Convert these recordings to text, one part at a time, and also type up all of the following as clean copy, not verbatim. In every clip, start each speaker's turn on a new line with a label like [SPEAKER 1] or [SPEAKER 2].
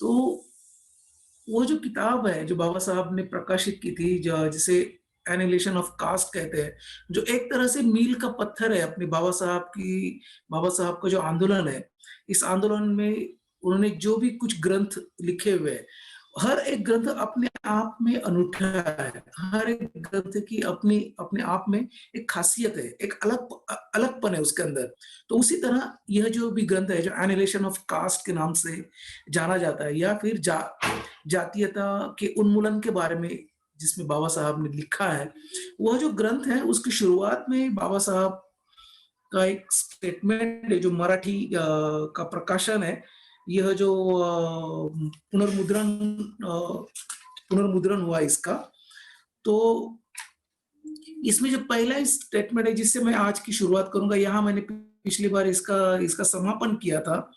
[SPEAKER 1] तो वो जो किताब है जो बाबा साहब ने प्रकाशित की थी, जिसे एनिहिलेशन ऑफ कास्ट कहते हैं, जो एक तरह से मील का पत्थर है अपने बाबा साहब का जो आंदोलन है, इस आंदोलन में उन्होंने जो भी कुछ ग्रंथ लिखे हुए हैं, हर एक ग्रंथ अपने आप में अनूठा है। हर एक ग्रंथ की अपनी अपने आप में एक खासियत है, एक अलगपन है उसके अंदर। तो उसी तरह यह जो भी ग्रंथ है, जो एनिहिलेशन ऑफ कास्ट के नाम से जाना जाता है, या फिर जातीयता के उन्मूलन के बारे में जिसमें बाबा साहब ने लिखा है, वह जो ग्रंथ है उसकी शुरुआत में बाबा साहब का एक स्टेटमेंट है जो मराठी का प्रकाशन है। यह जो पुनर्मुद्रण हुआ इसका, तो इसमें जो पहला स्टेटमेंट है जिससे मैं आज की शुरुआत करूंगा, यहाँ मैंने पिछली बार इसका इसका समापन किया था,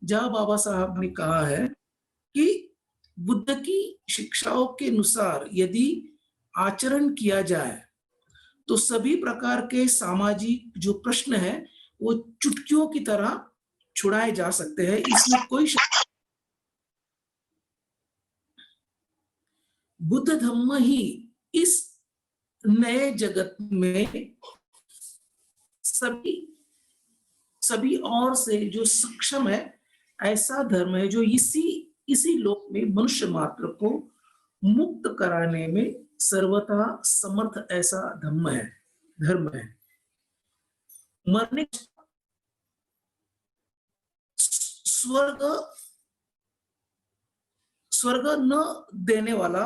[SPEAKER 1] जहां बाबा साहब ने कहा है कि बुद्ध की शिक्षाओं के अनुसार यदि आचरण किया जाए तो सभी प्रकार के सामाजिक जो प्रश्न है वो चुटकियों की तरह छुड़ाए जा सकते हैं। इसमें कोई बुद्ध धम्म ही इस नए जगत में सभी सभी और से जो सक्षम है, ऐसा धर्म है जो इसी लोक में मनुष्य मात्र को मुक्त कराने में सर्वथा समर्थ ऐसा धर्म है। मरने स्वर्ग स्वर्ग न देने वाला,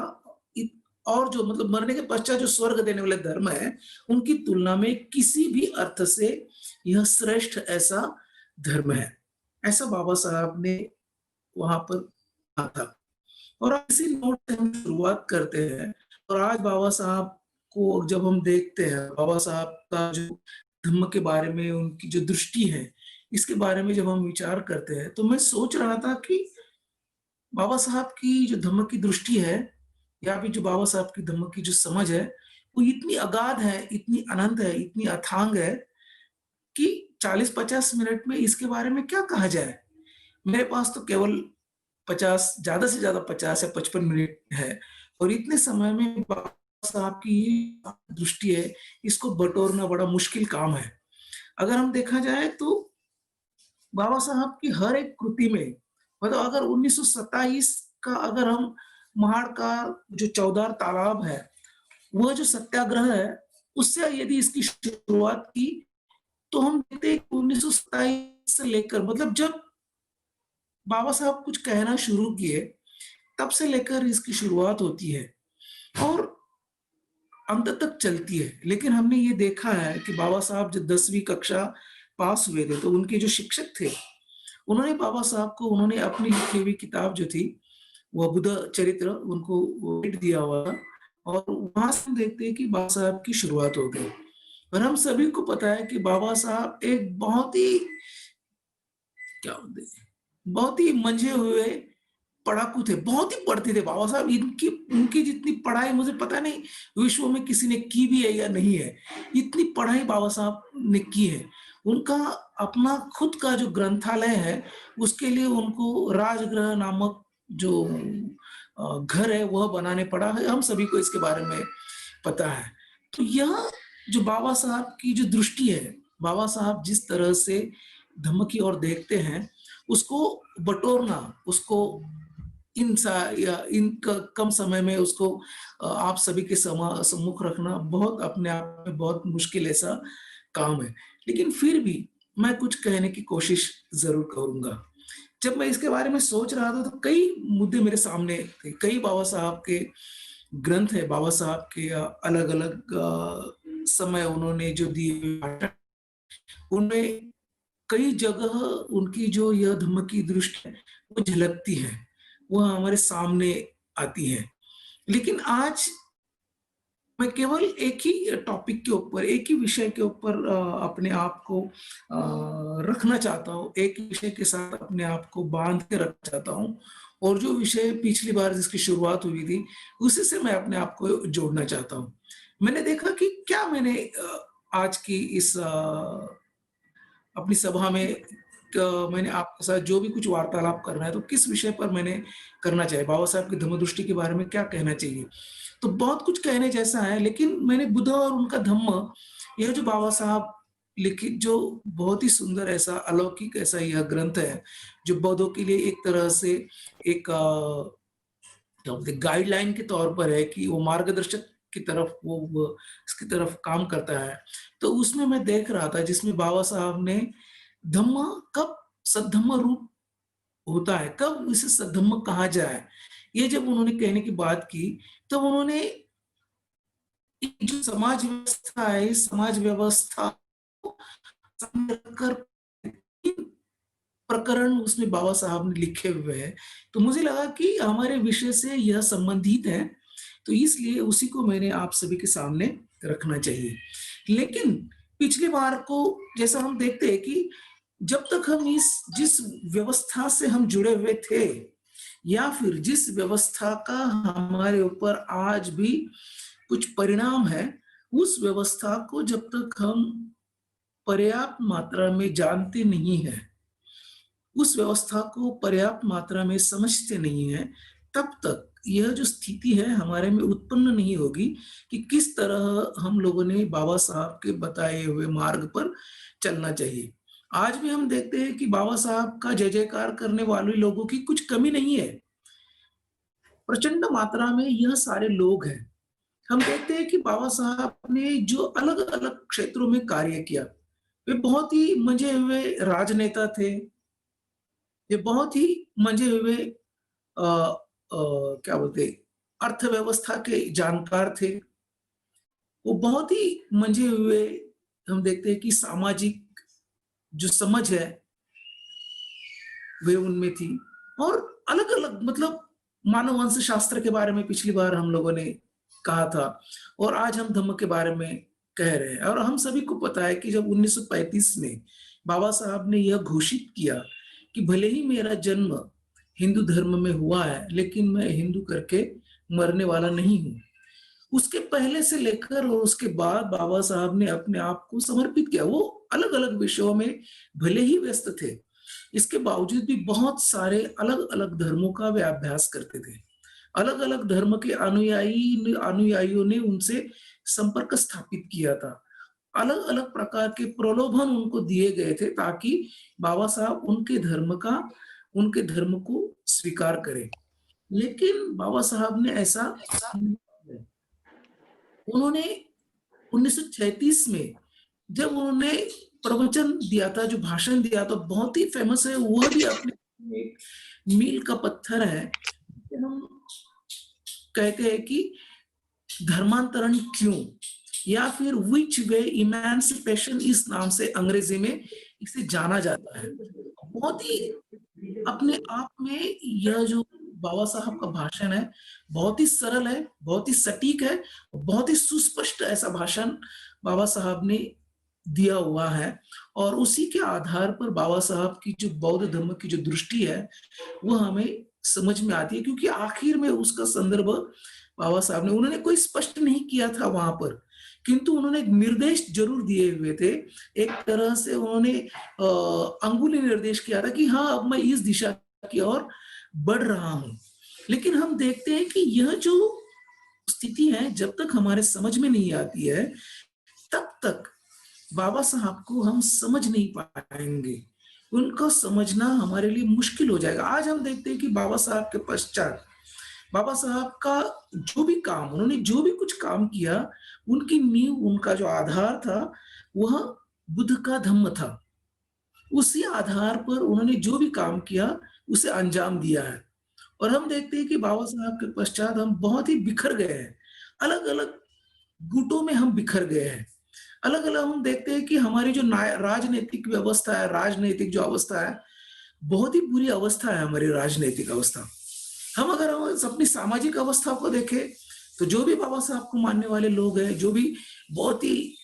[SPEAKER 1] और जो मतलब मरने के पश्चात जो स्वर्ग देने वाले धर्म है, उनकी तुलना में किसी भी अर्थ से यह श्रेष्ठ ऐसा धर्म है, ऐसा बाबा साहब ने वहां पर कहा था। और इसी नोट से हम शुरुआत करते हैं। और आज बाबा साहब को जब हम देखते हैं, बाबा साहब का जो धम्म के बारे में उनकी जो दृष्टि है, इसके बारे में जब हम विचार करते हैं, तो मैं सोच रहा था कि बाबा साहब की जो धम्म की दृष्टि है, या फिर जो बाबा साहब की धम्म की जो समझ है, वो इतनी अगाध है, इतनी अनंत है, इतनी अथांग है कि 40-50 मिनट में इसके बारे में क्या कहा जाए। मेरे पास तो केवल 50, ज्यादा से ज्यादा 50 या 55 मिनट है, और इतने समय में बाबा साहब की दृष्टि है, इसको बटोरना बड़ा मुश्किल काम है। अगर हम देखा जाए तो बाबा साहब की हर एक कृति में, मतलब अगर 1927 का, अगर हम महाड़ का जो चौदार तालाब है, वह जो सत्याग्रह है, उससे यदि इसकी शुरुआत की, तो हम देखते हैं 1927 से लेकर, मतलब जब बाबा साहब कुछ कहना शुरू किए, तब से लेकर इसकी शुरुआत होती है और अंत तक चलती है। लेकिन हमने ये देखा है कि बाबा साहब जब 10वीं कक्षा पास हुए थे, तो उनके जो शिक्षक थे, उन्होंने बाबा साहब को, उन्होंने अपनी लिखी हुई किताब जो थी, वह बुद्ध चरित्र, उनको भेंट दिया हुआ था। और वहां से हम देखते हैं कि बाबा साहब की शुरुआत हो गई। और हम सभी को पता है कि बाबा साहब एक बहुत ही मंझे हुए पढ़ाकू थे, बहुत ही पढ़ते थे बाबा साहब। इनकी उनकी जितनी पढ़ाई मुझे पता नहीं विश्व में किसी ने की भी है या नहीं है, इतनी पढ़ाई बाबा साहब ने की है। उनका अपना खुद का जो ग्रंथालय है, उसके लिए उनको राजगृह नामक जो घर है वह बनाने पड़ा है। हम सभी को इसके बारे में पता है। तो यह जो बाबा साहब की जो दृष्टि है, बाबा साहब जिस तरह से धम्म की ओर देखते हैं, उसको बटोरना, उसको इन कम समय में उसको आप सभी के सम्मुख रखना बहुत अपने आप में बहुत मुश्किल ऐसा काम है। लेकिन फिर भी मैं कुछ कहने की कोशिश जरूर करूंगा। जब मैं इसके बारे में सोच रहा था, तो कई मुद्दे मेरे सामने थे, कई बाबा साहब के ग्रंथ है, बाबा साहब के अलग अलग समय उन्होंने जो दिए, उनमें कई जगह उनकी जो यह धम्म की दृष्टि है वो झलकती है, वह हमारे सामने आती है। लेकिन आज मैं केवल एक ही टॉपिक के ऊपर, एक ही विषय के ऊपर अपने आप को रखना चाहता हूँ, एक विषय के साथ अपने आप को बांध के रखना चाहता हूँ। और जो विषय पिछली बार जिसकी शुरुआत हुई थी, उसी से मैं अपने आप को जोड़ना चाहता हूँ। मैंने देखा कि क्या मैंने आज की इस अपनी सभा में मैंने आपके साथ जो भी कुछ वार्तालाप करना है, तो किस विषय पर मैंने करना चाहिए? बाबा साहब की धम्म दृष्टि के बारे में क्या कहना चाहिए? तो बहुत कुछ कहने जैसा है, लेकिन मैंने बुद्ध और उनका धम्म, यह जो बाबा साहब लिखित जो बहुत ही सुंदर ऐसा अलौकिक ऐसा यह ग्रंथ है, जो बौद्धों के लिए एक तरह से एक क्या बोलते हैं गाइडलाइन के तौर पर है कि वो मार्गदर्शक की तरफ वो इसकी तरफ काम करता है। तो उसमें मैं देख रहा था जिसमें बाबा साहब ने धम्म कब सद्धम्म रूप होता है, कब इसे सद्धम्म कहा जाए, ये जब उन्होंने कहने की बात की, तब उन्होंने एक जो समाज व्यवस्था है, इस समाज व्यवस्था को सामने रखकर 3 प्रकरण उसमें बाबा साहब ने लिखे हुए हैं। तो मुझे लगा कि हमारे विषय से यह संबंधित है, तो इसलिए उसी को मैंने आप सभी के सामने रखना चाहिए। लेकिन पिछली बार को जैसा हम देखते हैं कि जब तक हम इस जिस व्यवस्था से हम जुड़े हुए थे, या फिर जिस व्यवस्था का हमारे ऊपर आज भी कुछ परिणाम है, उस व्यवस्था को जब तक हम पर्याप्त मात्रा में जानते नहीं हैं, उस व्यवस्था को पर्याप्त मात्रा में समझते नहीं हैं, तब तक यह जो स्थिति है हमारे में उत्पन्न नहीं होगी कि किस तरह हम लोगों ने बाबा साहब के बताए हुए मार्ग पर चलना चाहिए। आज भी हम देखते हैं कि बाबा साहब का जय-जयकार करने वाले लोगों की कुछ कमी नहीं है। प्रचंड मात्रा में यह सारे लोग हैं। हम देखते हैं कि बाबा साहब ने जो अलग-अलग क्षेत्रों में कार्य किया, वे बहुत ही मंझे हुए राजनेता थे। ये बहुत ही मंझे हुए क्या बोलते हैं, अर्थव्यवस्था के जानकार थे। वो बहुत ही मंझे हुए, हम देखते हैं कि सामाजिक जो समझ है, वे उनमें थी। और अलग-अलग मतलब मानव वंश शास्त्र के बारे में पिछली बार हम लोगों ने कहा था, और आज हम धम्म के बारे में कह रहे हैं। और हम सभी को पता है कि जब 1935 में बाबा साहब ने यह घोषित किया कि भले ही मेरा जन्म हिंदू धर्म में हुआ है, लेकिन मैं हिंदू करके मरने वाला नहीं हूँ। उसके पहले से लेकर और उसके बाद बाबा साहब ने अपने आप को समर्पित किया। वो अलग-अलग विषयों में भले ही व्यस्त थे, इसके बावजूद भी बहुत सारे अलग-अलग धर्मों का वे अभ्यास करते थे। अलग-अलग धर्म के अनुयायियों ने उनसे संपर्क स्थापित किया था। अलग-अलग प्रकार के प्रलोभन उनको दिए गए थे ताकि बाबा साहब उनके धर्म को स्वीकार करें। लेकिन बाबा साहब ने ऐसा नहीं किया। उन्होंने 1936 में जब उन्होंने प्रवचन दिया था, जो भाषण दिया था, बहुत ही फेमस है, वह भी अपने में एक मील का पत्थर है। जिसे हम कहते हैं कि धर्मांतरण क्यों, या फिर व्हिच वे इमांसिपेशन, इस नाम से अंग्रेजी में इसे जाना जाता है। बहुत ही अपने आप में यह जो बाबा साहब का भाषण है, बहुत ही सरल है, बहुत ही सटीक है, बहुत ही सुस्पष्ट ऐसा भाषण बाबा साहब ने दिया हुआ है। और उसी के आधार पर बाबा साहब की जो बौद्ध धर्म की जो दृष्टि है, वो हमें समझ में आती है, क्योंकि आखिर में उसका संदर्भ बाबा साहब ने, उन्होंने कोई स्पष्ट नहीं किया था वहां पर, किंतु उन्होंने एक निर्देश जरूर दिए हुए थे। एक तरह से उन्होंने अंगुली निर्देश किया था कि हाँ, अब मैं इस दिशा की ओर बढ़ रहा हूं। लेकिन हम देखते हैं कि यह जो स्थिति है, जब तक हमारे समझ में नहीं आती है, तब तक बाबा साहब को हम समझ नहीं पाएंगे। उनको समझना हमारे लिए मुश्किल हो जाएगा। आज हम देखते हैं कि बाबा साहब के पश्चात बाबा साहब का जो भी काम, उन्होंने जो भी कुछ काम किया, उनकी नींव, उनका जो आधार था, वह बुद्ध का धम्म था। उसी आधार पर उन्होंने जो भी काम किया, उसे अंजाम दिया है। और हम देखते हैं कि बाबा साहब के पश्चात हम बहुत ही बिखर गए हैं। अलग-अलग गुटों में हम बिखर गए हैं। अलग-अलग हम देखते हैं कि हमारी जो राजनीतिक व्यवस्था है, राजनीतिक जो अवस्था है, बहुत ही बुरी अवस्था है हमारी राजनीतिक अवस्था। हम अपनी सामाजिक अवस्था को देखें, तो जो भी बाबा साहब को मानने वाले लोग हैं, जो भी बहुत ही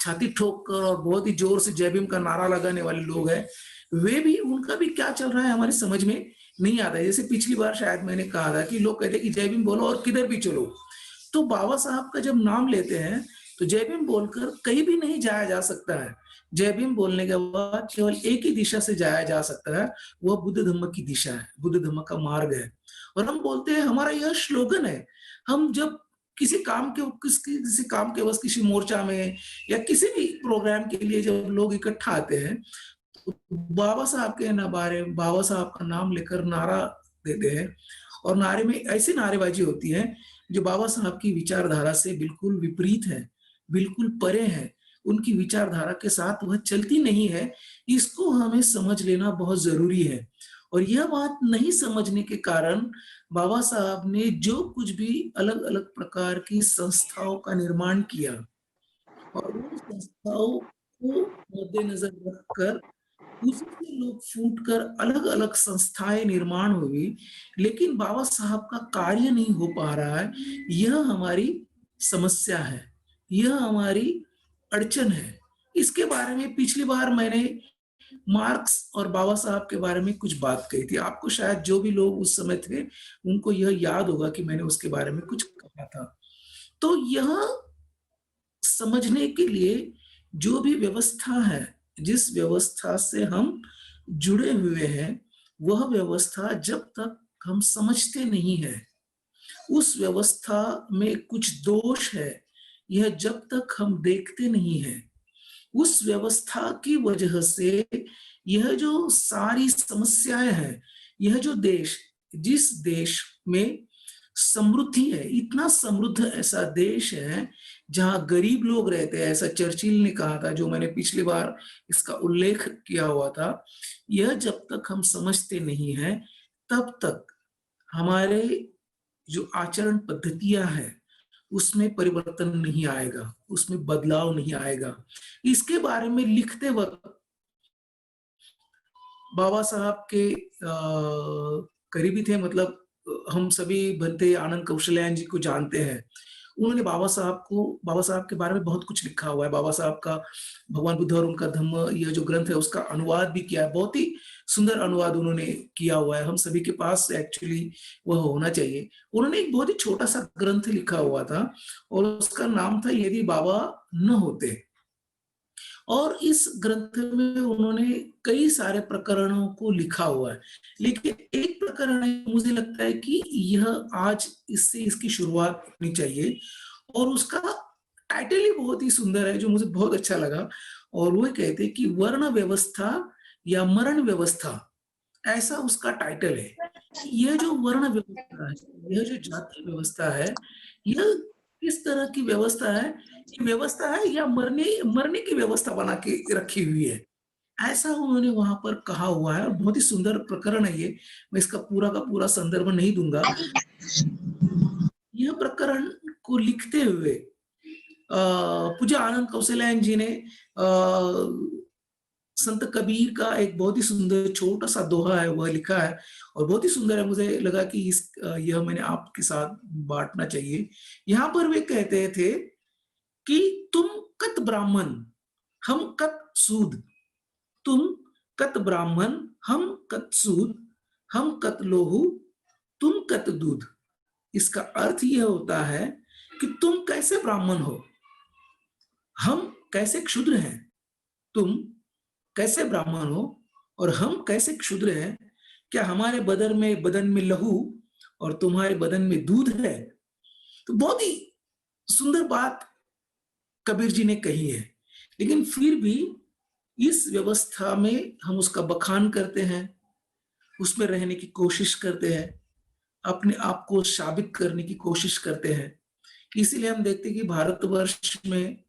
[SPEAKER 1] छाती ठोक कर और बहुत ही जोर से जय भीम का नारा लगाने वाले लोग हैं, वे भी, उनका भी क्या चल रहा है हमारी समझ में नहीं आता है। जैसे पिछली बार शायद मैंने कहा था कि लोग कहते हैं कि जय भीम बोलो और किधर भी चलो। तो बाबा साहब का जब नाम लेते हैं, तो जय भीम बोलकर कहीं भी नहीं जाया जा सकता है। जय भीम बोलने के बाद केवल एक ही दिशा से जाया जा सकता है, वह बुद्ध धम्म की दिशा है, बुद्ध धम्म का मार्ग है। और हम बोलते हैं हमारा यह स्लोगन है, हम जब किसी काम के बस किसी मोर्चा में या किसी भी प्रोग्राम के लिए जब लोग इकट्ठा आते हैं, तो बाबा साहब का नाम लेकर नारा देते हैं और नारे में ऐसी नारेबाजी होती है जो बाबा साहब की विचारधारा से बिल्कुल विपरीत है, बिल्कुल परे है। उनकी विचारधारा के साथ वह चलती नहीं है, इसको हमें समझ लेना बहुत ज़रूरी है। और यह बात नहीं समझने के कारण बाबा साहब ने जो कुछ भी अलग-अलग प्रकार की संस्थाओं का निर्माण किया और उन संस्थाओं को मद्देनज़र रखकर उसी से लोग फूट कर अलग-अलग संस्थाएँ निर्माण हुई, लेकिन बाबा साहब का कार्य नहीं हो पा रहा है, यह हमारी समस्या है, यह हमारी अड़चन है। इसके बारे में पिछली बार मैंने मार्क्स और बाबा साहब के बारे में कुछ बात कही थी। आपको शायद जो भी लोग उस समय थे, उनको यह याद होगा कि मैंने उसके बारे में कुछ कहा था। तो यह समझने के लिए जो भी व्यवस्था है, जिस व्यवस्था से हम जुड़े हुए हैं, वह व्यवस्था जब तक हम समझते नहीं हैं, उस व्यवस्था में कुछ दोष है, यह जब तक हम देखते नहीं हैं, उस व्यवस्था की वजह से यह जो सारी समस्याएँ हैं, यह जो जिस देश में समृद्धि है, इतना समृद्ध ऐसा देश है, जहाँ गरीब लोग रहते हैं, ऐसा चर्चिल ने कहा था, जो मैंने पिछली बार इसका उल्लेख किया हुआ था। यह जब तक हम समझते नहीं हैं, तब तक हमारे जो आचरण पद्धतियाँ हैं, उसमें परिवर्तन नहीं आएगा, उसमें बदलाव नहीं आएगा। इसके बारे में लिखते वक़्त बाबा साहब के करीबी थे, मतलब हम सभी भंते आनंद कौशल्यान जी को जानते हैं। उन्होंने बाबा साहब के बारे में बहुत कुछ लिखा हुआ है। बाबा साहब का भगवान बुद्ध और उनका धम्म, यह जो ग्रंथ है उसका अनुवाद भी किया है। बहुत ही सुंदर अनुवाद उन्होंने किया हुआ है। हम सभी के पास एक्चुअली वह होना चाहिए। उन्होंने एक बहुत ही छोटा-सा ग्रंथ लिखा हुआ था और उसका नाम था यदि बाबा न होते। और इस ग्रंथ में उन्होंने कई सारे प्रकरणों को लिखा हुआ है। लेकिन एक प्रकरण है, मुझे लगता है कि यह आज इससे इसकी शुरुआत होनी चाहिए और उसका टाइटल ही बहुत ही सुंदर है, जो मुझे बहुत अच्छा लगा और वो कहते हैं कि वर्ण व्यवस्था या मरण व्यवस्था, ऐसा उसका टाइटल है। कि यह जो वर्ण व्यवस्था है, यह जो जाति व्यवस्था है, यह किस तरह की व्यवस्था है? ये व्यवस्था है या मरने मरने की व्यवस्था बना के रखी हुई है। ऐसा उन्होंने वहाँ पर कहा हुआ है और बहुत ही सुंदर प्रकरण है ये। मैं इसका पूरा का पूरा संदर्भ नहीं दूँगा। यह प्रकरण को लिखते हुए पूज्य आनंद कौशल्यान जी ने संत कबीर का एक बहुत ही सुंदर छोटा-सा दोहा है, वह लिखा है और बहुत ही सुंदर है। मुझे लगा कि यह मैंने आपके साथ बाँटना चाहिए। यहाँ पर वे कहते थे कि तुम कत ब्राह्मण, हम कत सूद, तुम कत ब्राह्मण, हम कत सूद, हम कत लोहू, तुम कत दूध। इसका अर्थ यह होता है कि तुम कैसे ब्राह्मण हो, हम कैसे क्षुद्र हैं, तुम कैसे ब्राह्मण हो और हम कैसे क्षुद्र हैं। क्या हमारे बदन में लहू और तुम्हारे बदन में दूध है? तो बहुत ही सुंदर बात कबीर जी ने कही है। लेकिन फिर भी इस व्यवस्था में हम उसका बखान करते हैं, उसमें रहने की कोशिश करते हैं, अपने आप को साबित करने की कोशिश करते हैं। इसीलिए हम देखते हैं कि भारतवर्ष में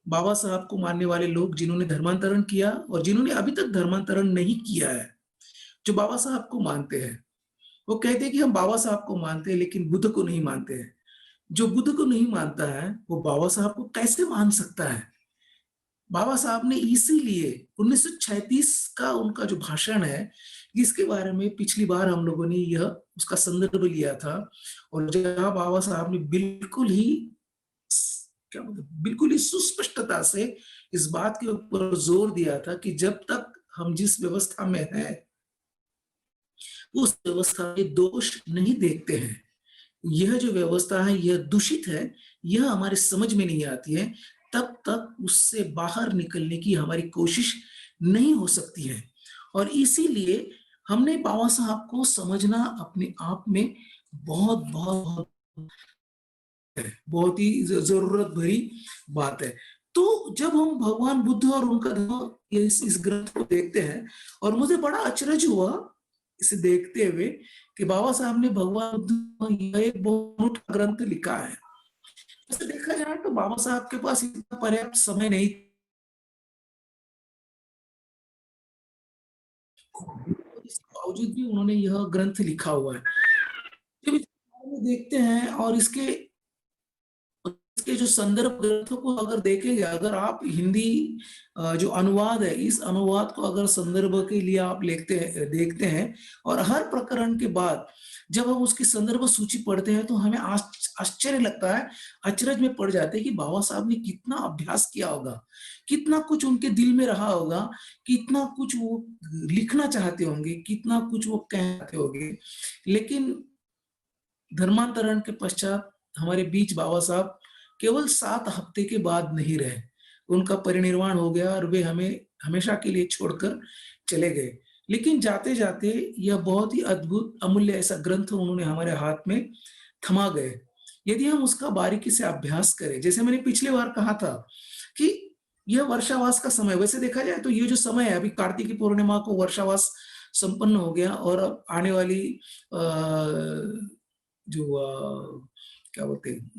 [SPEAKER 1] बाबा साहब को मानने वाले लोग, जिन्होंने धर्मांतरण किया और जिन्होंने अभी तक धर्मांतरण नहीं किया है, जो बाबा साहब को मानते हैं, वो कहते हैं कि हम बाबा साहब को मानते हैं लेकिन बुद्ध को नहीं मानते हैं। जो बुद्ध को नहीं मानता है, वो बाबा साहब को कैसे मान सकता है? बाबा साहब ने इसीलिए 1936 का उनका जो भाषण है, जिसके बारे में पिछली बार हम लोगों ने यह उसका संदर्भ लिया था और जहाँ बाबा साहब ने बिल्कुल ही बिल्कुल ही सुस्पष्टता से इस बात के ऊपर जोर दिया था कि जब तक हम जिस व्यवस्था में हैं, उस व्यवस्था के दोष नहीं देखते हैं। यह जो व्यवस्था है, यह दूषित है, यह हमारे समझ में नहीं आती है, तब तक उससे बाहर निकलने की हमारी कोशिश नहीं हो सकती है। और इसीलिए हमने बाबा साहब को समझना अपने आप में बहुत, बहुत है, बहुत ही ज़रूरत भरी बात है। तो जब हम भगवान बुद्ध और उनका धर्म इस ग्रंथ को देखते हैं और मुझे बड़ा अचरज हुआ इसे देखते हुए कि बाबा साहब ने भगवान बुद्ध यह एक बहुत मोटा ग्रंथ लिखा है। वैसे देखा जाए तो बाबा साहब के पास इतना पर्याप्त समय नहीं था, इसके बावजूद भी उन्होंने यह ग्रंथ लिखा हुआ है। जब इसके बारे में देखते हैं और इसके जो संदर्भ ग्रंथों को अगर देखेंगे, अगर आप हिंदी जो अनुवाद है, इस अनुवाद को अगर संदर्भ के लिए आप देखते हैं और हर प्रकरण के बाद जब हम उसकी संदर्भ सूची पढ़ते हैं, तो हमें आश्चर्य लगता है, अचरज में पड़ जाते हैं कि बाबा साहब ने कितना अभ्यास किया होगा, कितना कुछ उनके दिल में रहा होगा, कितना कुछ वो लिखना चाहते होंगे, कितना कुछ वो कहते होंगे। लेकिन धर्मांतरण के पश्चात हमारे बीच बाबा साहब केवल 7 हफ्ते के बाद नहीं रहे। उनका परिनिर्वाण हो गया और वे हमें हमेशा के लिए छोड़कर चले गए। लेकिन जाते-जाते यह बहुत ही अद्भुत, अमूल्य ऐसा ग्रंथ उन्होंने हमारे हाथ में थमा गए। यदि हम उसका बारीकी से अभ्यास करें, जैसे मैंने पिछली बार कहा था कि यह वर्षावास का समय, वैसे देखा जाए तो ये जो समय है, अभी कार्तिकी पूर्णिमा को वर्षावास संपन्न हो गया और अब आने वाली जो क्या बोलते हैं,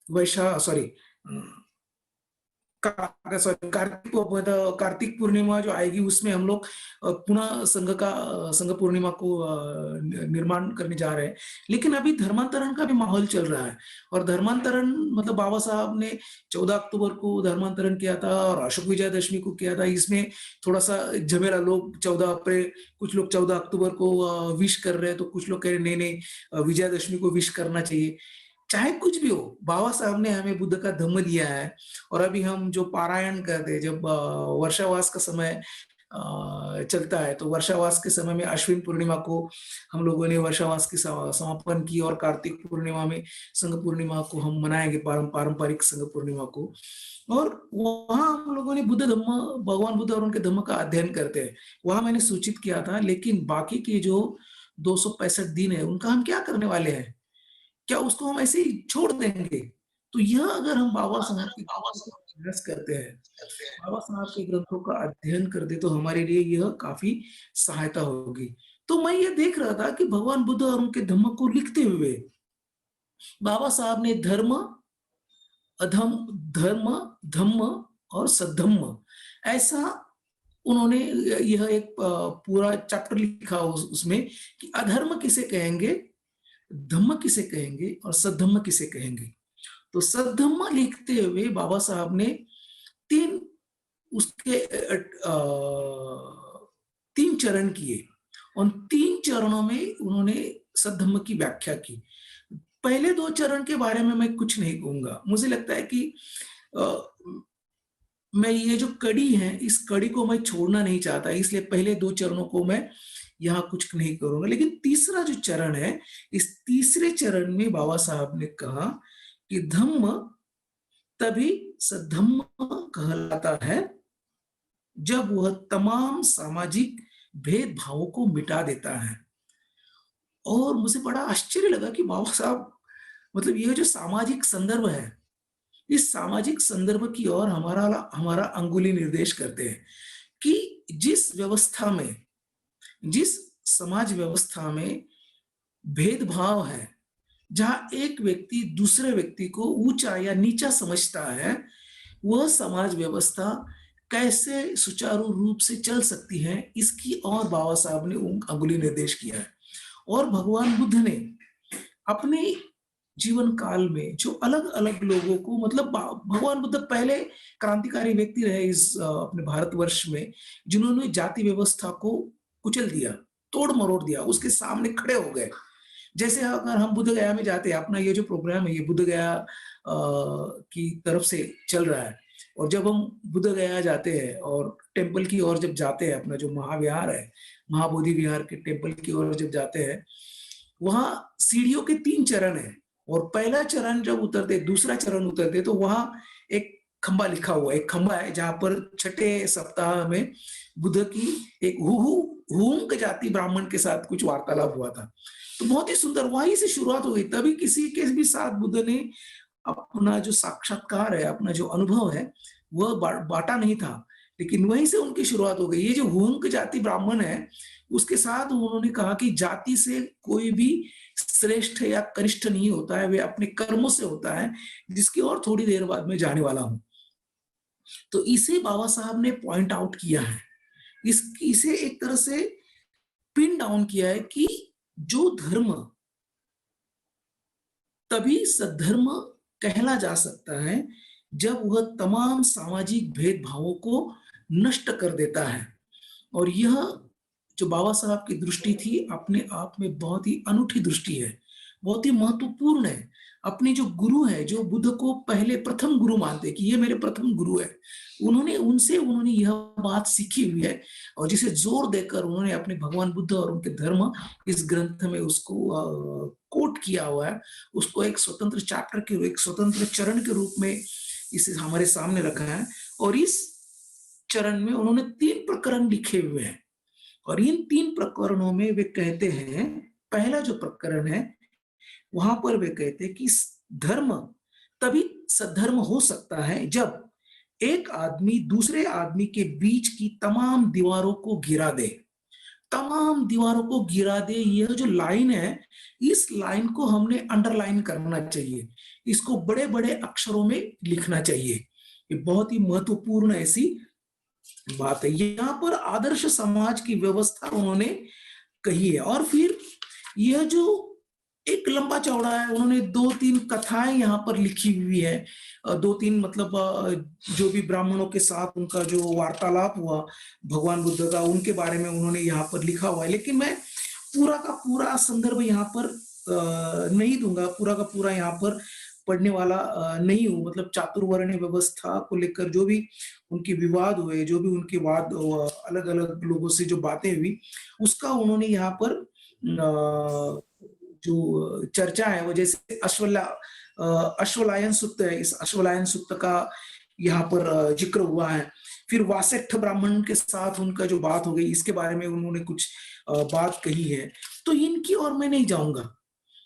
[SPEAKER 1] सॉरी, सॉरी, कार्तिक पूर्णिमा जो आएगी उसमें हम लोग पुनः संघ पूर्णिमा को निर्माण करने जा रहे हैं। लेकिन अभी धर्मांतरण का भी माहौल चल रहा है और धर्मांतरण मतलब बाबा साहब ने 14 अक्टूबर को धर्मांतरण किया था और अशोक विजयदशमी को किया था। इसमें थोड़ा-सा झमेला, लोग 14 अप्रैल, कुछ लोग 14 अक्टूबर को विश कर रहे हैं, तो कुछ लोग कह रहे हैं नहीं-नहीं, विजयदशमी को विश करना चाहिए। चाहे कुछ भी हो, बाबा साहब ने हमें बुद्ध का धम्म दिया है और अभी हम जो पारायण करते हैं, जब वर्षावास का समय चलता है, तो वर्षावास के समय में अश्विन पूर्णिमा को हम लोगों ने वर्षावास की समापन की और कार्तिक पूर्णिमा में संघ पूर्णिमा को हम मनाएँगे, पारंपरिक संघ पूर्णिमा को। और वहाँ हम लोगों ने भगवान बुद्ध और उनके धम्म का अध्ययन करते हैं। वहाँ मैंने सूचित किया था, लेकिन बाकी के जो 265 दिन है, उनका हम क्या करने वाले हैं? क्या उसको हम ऐसे ही छोड़ देंगे? तो यह अगर हम बाबा साहब के ग्रंथों का अभ्यास करते हैं, बाबा साहब के ग्रंथों का अध्ययन करते, तो हमारे लिए यह काफ़ी सहायता होगी। तो मैं ये देख रहा था कि भगवान बुद्ध और उनके धम्म को लिखते हुए, बाबा साहब ने अधम धर्म, धम्म और सद्धम्म, ऐसा उन्होंने यह एक पूरा चैप्टर लिखा उसमें कि अधर्म किसे कहेंगे, धम्म किसे कहेंगे और सद्धम्म किसे कहेंगे। तो सद्धम्म लिखते हुए बाबा साहब ने 3 उसके 3 चरण किए। उन 3 चरणों में उन्होंने सद्धम्म की व्याख्या की। पहले 2 चरण के बारे में मैं कुछ नहीं कहूँगा। मुझे लगता है कि अ, मैं ये जो कड़ी है, इस कड़ी को मैं छोड़ना नहीं चाहता, इसलिए पहले 2 चरणों को मैं यहाँ कुछ नहीं करूँगा। लेकिन तीसरा जो चरण है, इस तीसरे चरण में बाबा साहब ने कहा कि धम्म तभी सद्धम्म कहलाता है, जब वह तमाम सामाजिक भेदभावों को मिटा देता है। और मुझे बड़ा आश्चर्य लगा कि बाबा साहब मतलब ये जो सामाजिक संदर्भ है, इस सामाजिक संदर्भ की ओर हमारा हमारा अंगुली निर्देश करते हैं कि जिस समाज व्यवस्था में भेदभाव है, जहाँ एक व्यक्ति दूसरे व्यक्ति को ऊँचा या नीचा समझता है, वह समाज व्यवस्था कैसे सुचारू रूप से चल सकती है, इसकी ओर बाबा साहब ने अंगुली निर्देश किया है। और भगवान बुद्ध ने अपने जीवन काल में जो अलग-अलग लोगों को मतलब भगवान बुद्ध पहले क्रांतिकारी व्यक्ति रहे इस अपने भारतवर्ष में, जिन्होंने जाति व्यवस्था को कुचल दिया, तोड़-मरोड़ दिया, उसके सामने खड़े हो गए। जैसे अगर हम बुद्ध गया में जाते हैं, अपना ये जो प्रोग्राम है, ये बुद्ध गया की तरफ से चल रहा है और जब हम बुद्ध गया जाते हैं और टेम्पल की ओर जब जाते हैं, अपना जो महाविहार है, महाबोधि विहार के टेम्पल की ओर जब जाते हैं, वहाँ सीढ़ियों के 3 चरण हैं। और पहला चरण जब उतरते, दूसरा चरण उतरते तो वहाँ एक खंभा लिखा हुआ है, एक खंभा है जहाँ पर छठे सप्ताह में बुद्ध की एक हुहुक जाति ब्राह्मण के साथ कुछ वार्तालाप हुआ था। तो बहुत ही सुंदर वहीं से शुरुआत हो गई। तभी किसी के भी साथ बुद्ध ने अपना जो साक्षात्कार है, अपना जो अनुभव है, वह बाँटा नहीं था। लेकिन वहीं से उनकी शुरुआत हो गई। ये जो हुहुक जाति ब्राह्मण है, उसके साथ उन्होंने कहा कि जाति से कोई भी श्रेष्ठ या कनिष्ठ नहीं होता है, वे अपने कर्मों से होता है, जिसकी और थोड़ी देर बाद मैं जाने वाला हूँ। तो इसे बाबा साहब ने पॉइंट आउट किया है। इसे एक तरह से पिन डाउन किया है कि जो धर्म तभी सद्धर्म कहला जा सकता है जब वह तमाम सामाजिक भेदभावों को नष्ट कर देता है। और यह जो बाबा साहब की दृष्टि थी अपने आप में बहुत ही अनूठी दृष्टि है, बहुत ही महत्वपूर्ण है। अपने जो गुरु है, जो बुद्ध को पहले प्रथम गुरु मानते हैं कि ये मेरे प्रथम गुरु है, उन्होंने यह बात सीखी हुई है और जिसे जोर देकर उन्होंने अपने भगवान बुद्ध और उनके धर्म इस ग्रंथ में उसको कोट किया हुआ है। उसको एक स्वतंत्र चैप्टर के, एक स्वतंत्र चरण के रूप में इसे हमारे सामने रखा है। और इस चरण में उन्होंने 3 प्रकरण लिखे हुए हैं और इन 3 प्रकरणों में वे कहते हैं, पहला जो प्रकरण है वहां पर वे कहते हैं कि धर्म तभी सद्धर्म हो सकता है जब एक आदमी दूसरे आदमी के बीच की तमाम दीवारों को गिरा दे। तमाम दीवारों को गिरा दे, यह जो लाइन है, इस लाइन को हमने अंडरलाइन करना चाहिए, इसको बड़े बड़े अक्षरों में लिखना चाहिए। ये बहुत ही महत्वपूर्ण ऐसी बात है। यहाँ पर आदर्श समाज की व्यवस्था उन्होंने कही है। और फिर यह जो एक लंबा चौड़ा है, उन्होंने 2-3 कथाएं यहाँ पर लिखी हुई है। 2-3 मतलब जो भी ब्राह्मणों के साथ उनका जो वार्तालाप हुआ भगवान बुद्ध का, उनके बारे में उन्होंने यहाँ पर लिखा हुआ है। लेकिन मैं पूरा का पूरा संदर्भ यहाँ पर नहीं दूंगा, पूरा का पूरा यहाँ पर पढ़ने वाला नहीं हूँ। मतलब चातुर्वर्ण्य व्यवस्था को लेकर जो भी उनके विवाद हुए, जो भी उनके वाद अलग अलग लोगों से जो बातें हुई, उसका उन्होंने यहाँ पर जो चर्चा है वो जैसे अश्वलायन सूक्त है, इस अश्वलायन सूक्त का यहाँ पर जिक्र हुआ है। फिर वासेट्ठ ब्राह्मण के साथ उनका जो बात हो गई, इसके बारे में उन्होंने कुछ बात कही है। तो इनकी ओर मैं नहीं जाऊंगा,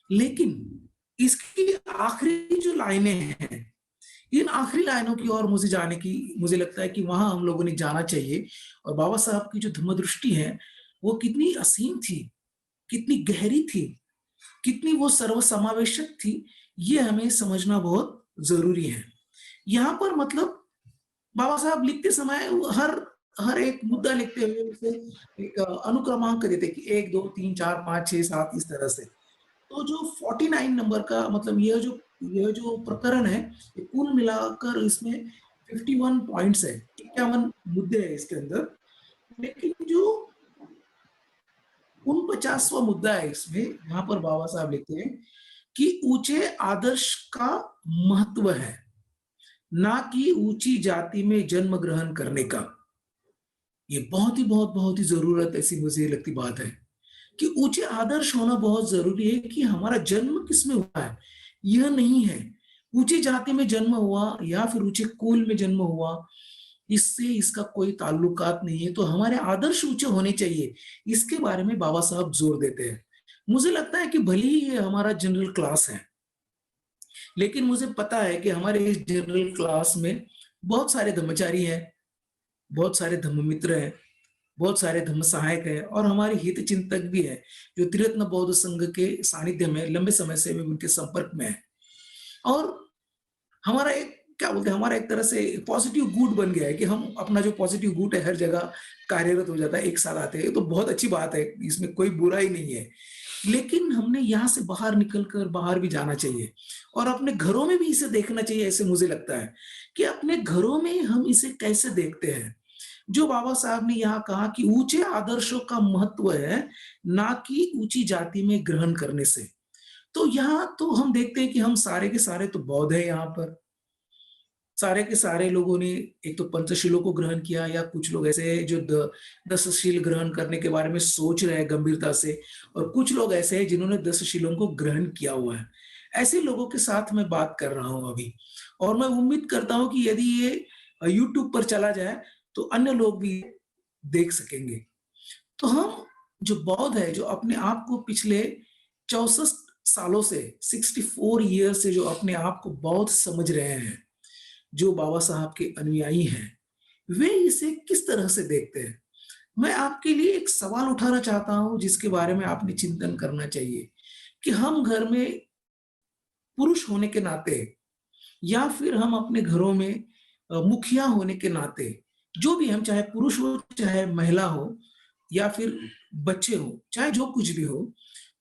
[SPEAKER 1] लेकिन इसकी आखिरी जो लाइनें हैं, इन आखिरी लाइनों की ओर मुझे जाने की, मुझे लगता है कि वहां हम लोगों ने जाना चाहिए। और बाबा साहब की जो धर्म दृष्टि है वो कितनी असीम थी, कितनी गहरी थी, कितनी वो सर्वसमावेशक थी, ये हमें समझना बहुत जरूरी है। यहाँ पर मतलब बाबा साहब लिखते समय हर हर एक मुद्दा लिखते हुए उसे एक अनुक्रमांक देते कि 1 2 3 4 5 6 7 इस तरह से। तो जो 49 नंबर का मतलब यह जो प्रकरण है, ये कुल मिलाकर इसमें 51 पॉइंट्स है, 51 मुद्दे हैं इसके अंदर। लेकिन जो 49वां मुद्दा है इसमें, यहाँ पर बाबा साहब लिखते हैं कि ऊंचे आदर्श का महत्व है, ना कि ऊंची जाति में जन्म ग्रहण करने का। ये बहुत ही जरूरत ऐसी मुझे लगती बात है कि ऊंचे आदर्श होना बहुत जरूरी है कि हमारा जन्म किसमें हुआ है, यह नहीं है ऊंची जाति में जन्म हुआ या फिर ऊंचे कुल में जन्म हुआ, इससे इसका कोई ताल्लुकात नहीं है। तो हमारे आदर्श ऊंचे होने चाहिए, इसके बारे में बाबा साहब जोर देते हैं। मुझे लगता है कि भले ही ये हमारा जनरल क्लास है, लेकिन मुझे पता है कि हमारे इस जनरल क्लास में बहुत सारे धर्मचारी हैं, बहुत सारे धर्म मित्र हैं, बहुत सारे धर्म सहायक है और हमारे हित चिंतक भी है जो त्रिरत्न बौद्ध संघ के सानिध्य में लंबे समय से उनके संपर्क में है। और हमारा एक क्या बोलते हैं, हमारा एक तरह से पॉजिटिव गुड बन गया है कि हम अपना जो पॉजिटिव गुड है हर जगह कार्यरत हो जाता है, एक साथ आते हैं, तो बहुत अच्छी बात है, इसमें कोई बुरा ही नहीं है। लेकिन हमने यहाँ से बाहर निकलकर बाहर भी जाना चाहिए और अपने घरों में भी इसे देखना चाहिए। ऐसे मुझे लगता है कि अपने घरों में हम इसे कैसे देखते हैं। जो बाबा साहब ने यहाँ कहा कि ऊंचे आदर्शों का महत्व है, ना कि ऊंची जाति में ग्रहण करने से। तो यहाँ तो हम देखते हैं कि हम सारे के सारे तो बौद्ध हैं यहाँ पर। सारे के सारे लोगों ने एक तो पंचशीलों को ग्रहण किया, या कुछ लोग ऐसे हैं जो 10 शील ग्रहण करने के बारे में सोच रहे हैं गंभीरता से, और कुछ लोग ऐसे हैं जिन्होंने 10 शीलों को ग्रहण किया हुआ है। ऐसे लोगों के साथ मैं बात कर रहा हूँ अभी, और मैं उम्मीद करता हूँ कि यदि ये यूट्यूब पर चला जाए, तो अन्य लोग भी देख सकेंगे। तो हम जो बौद्ध है, जो अपने आप को पिछले 64 सालों से 64 ईयर से जो अपने आप को बौद्ध समझ रहे हैं, जो बाबा साहब के अनुयायी हैं, वे इसे किस तरह से देखते हैं? मैं आपके लिए एक सवाल उठाना चाहता हूँ जिसके बारे में आपने चिंतन करना चाहिए, कि हम घर में पुरुष होने के नाते या फिर हम अपने घरों में मुखिया होने के नाते, जो भी हम, चाहे पुरुष हो, चाहे महिला हो या फिर बच्चे हों, चाहे जो कुछ भी हो,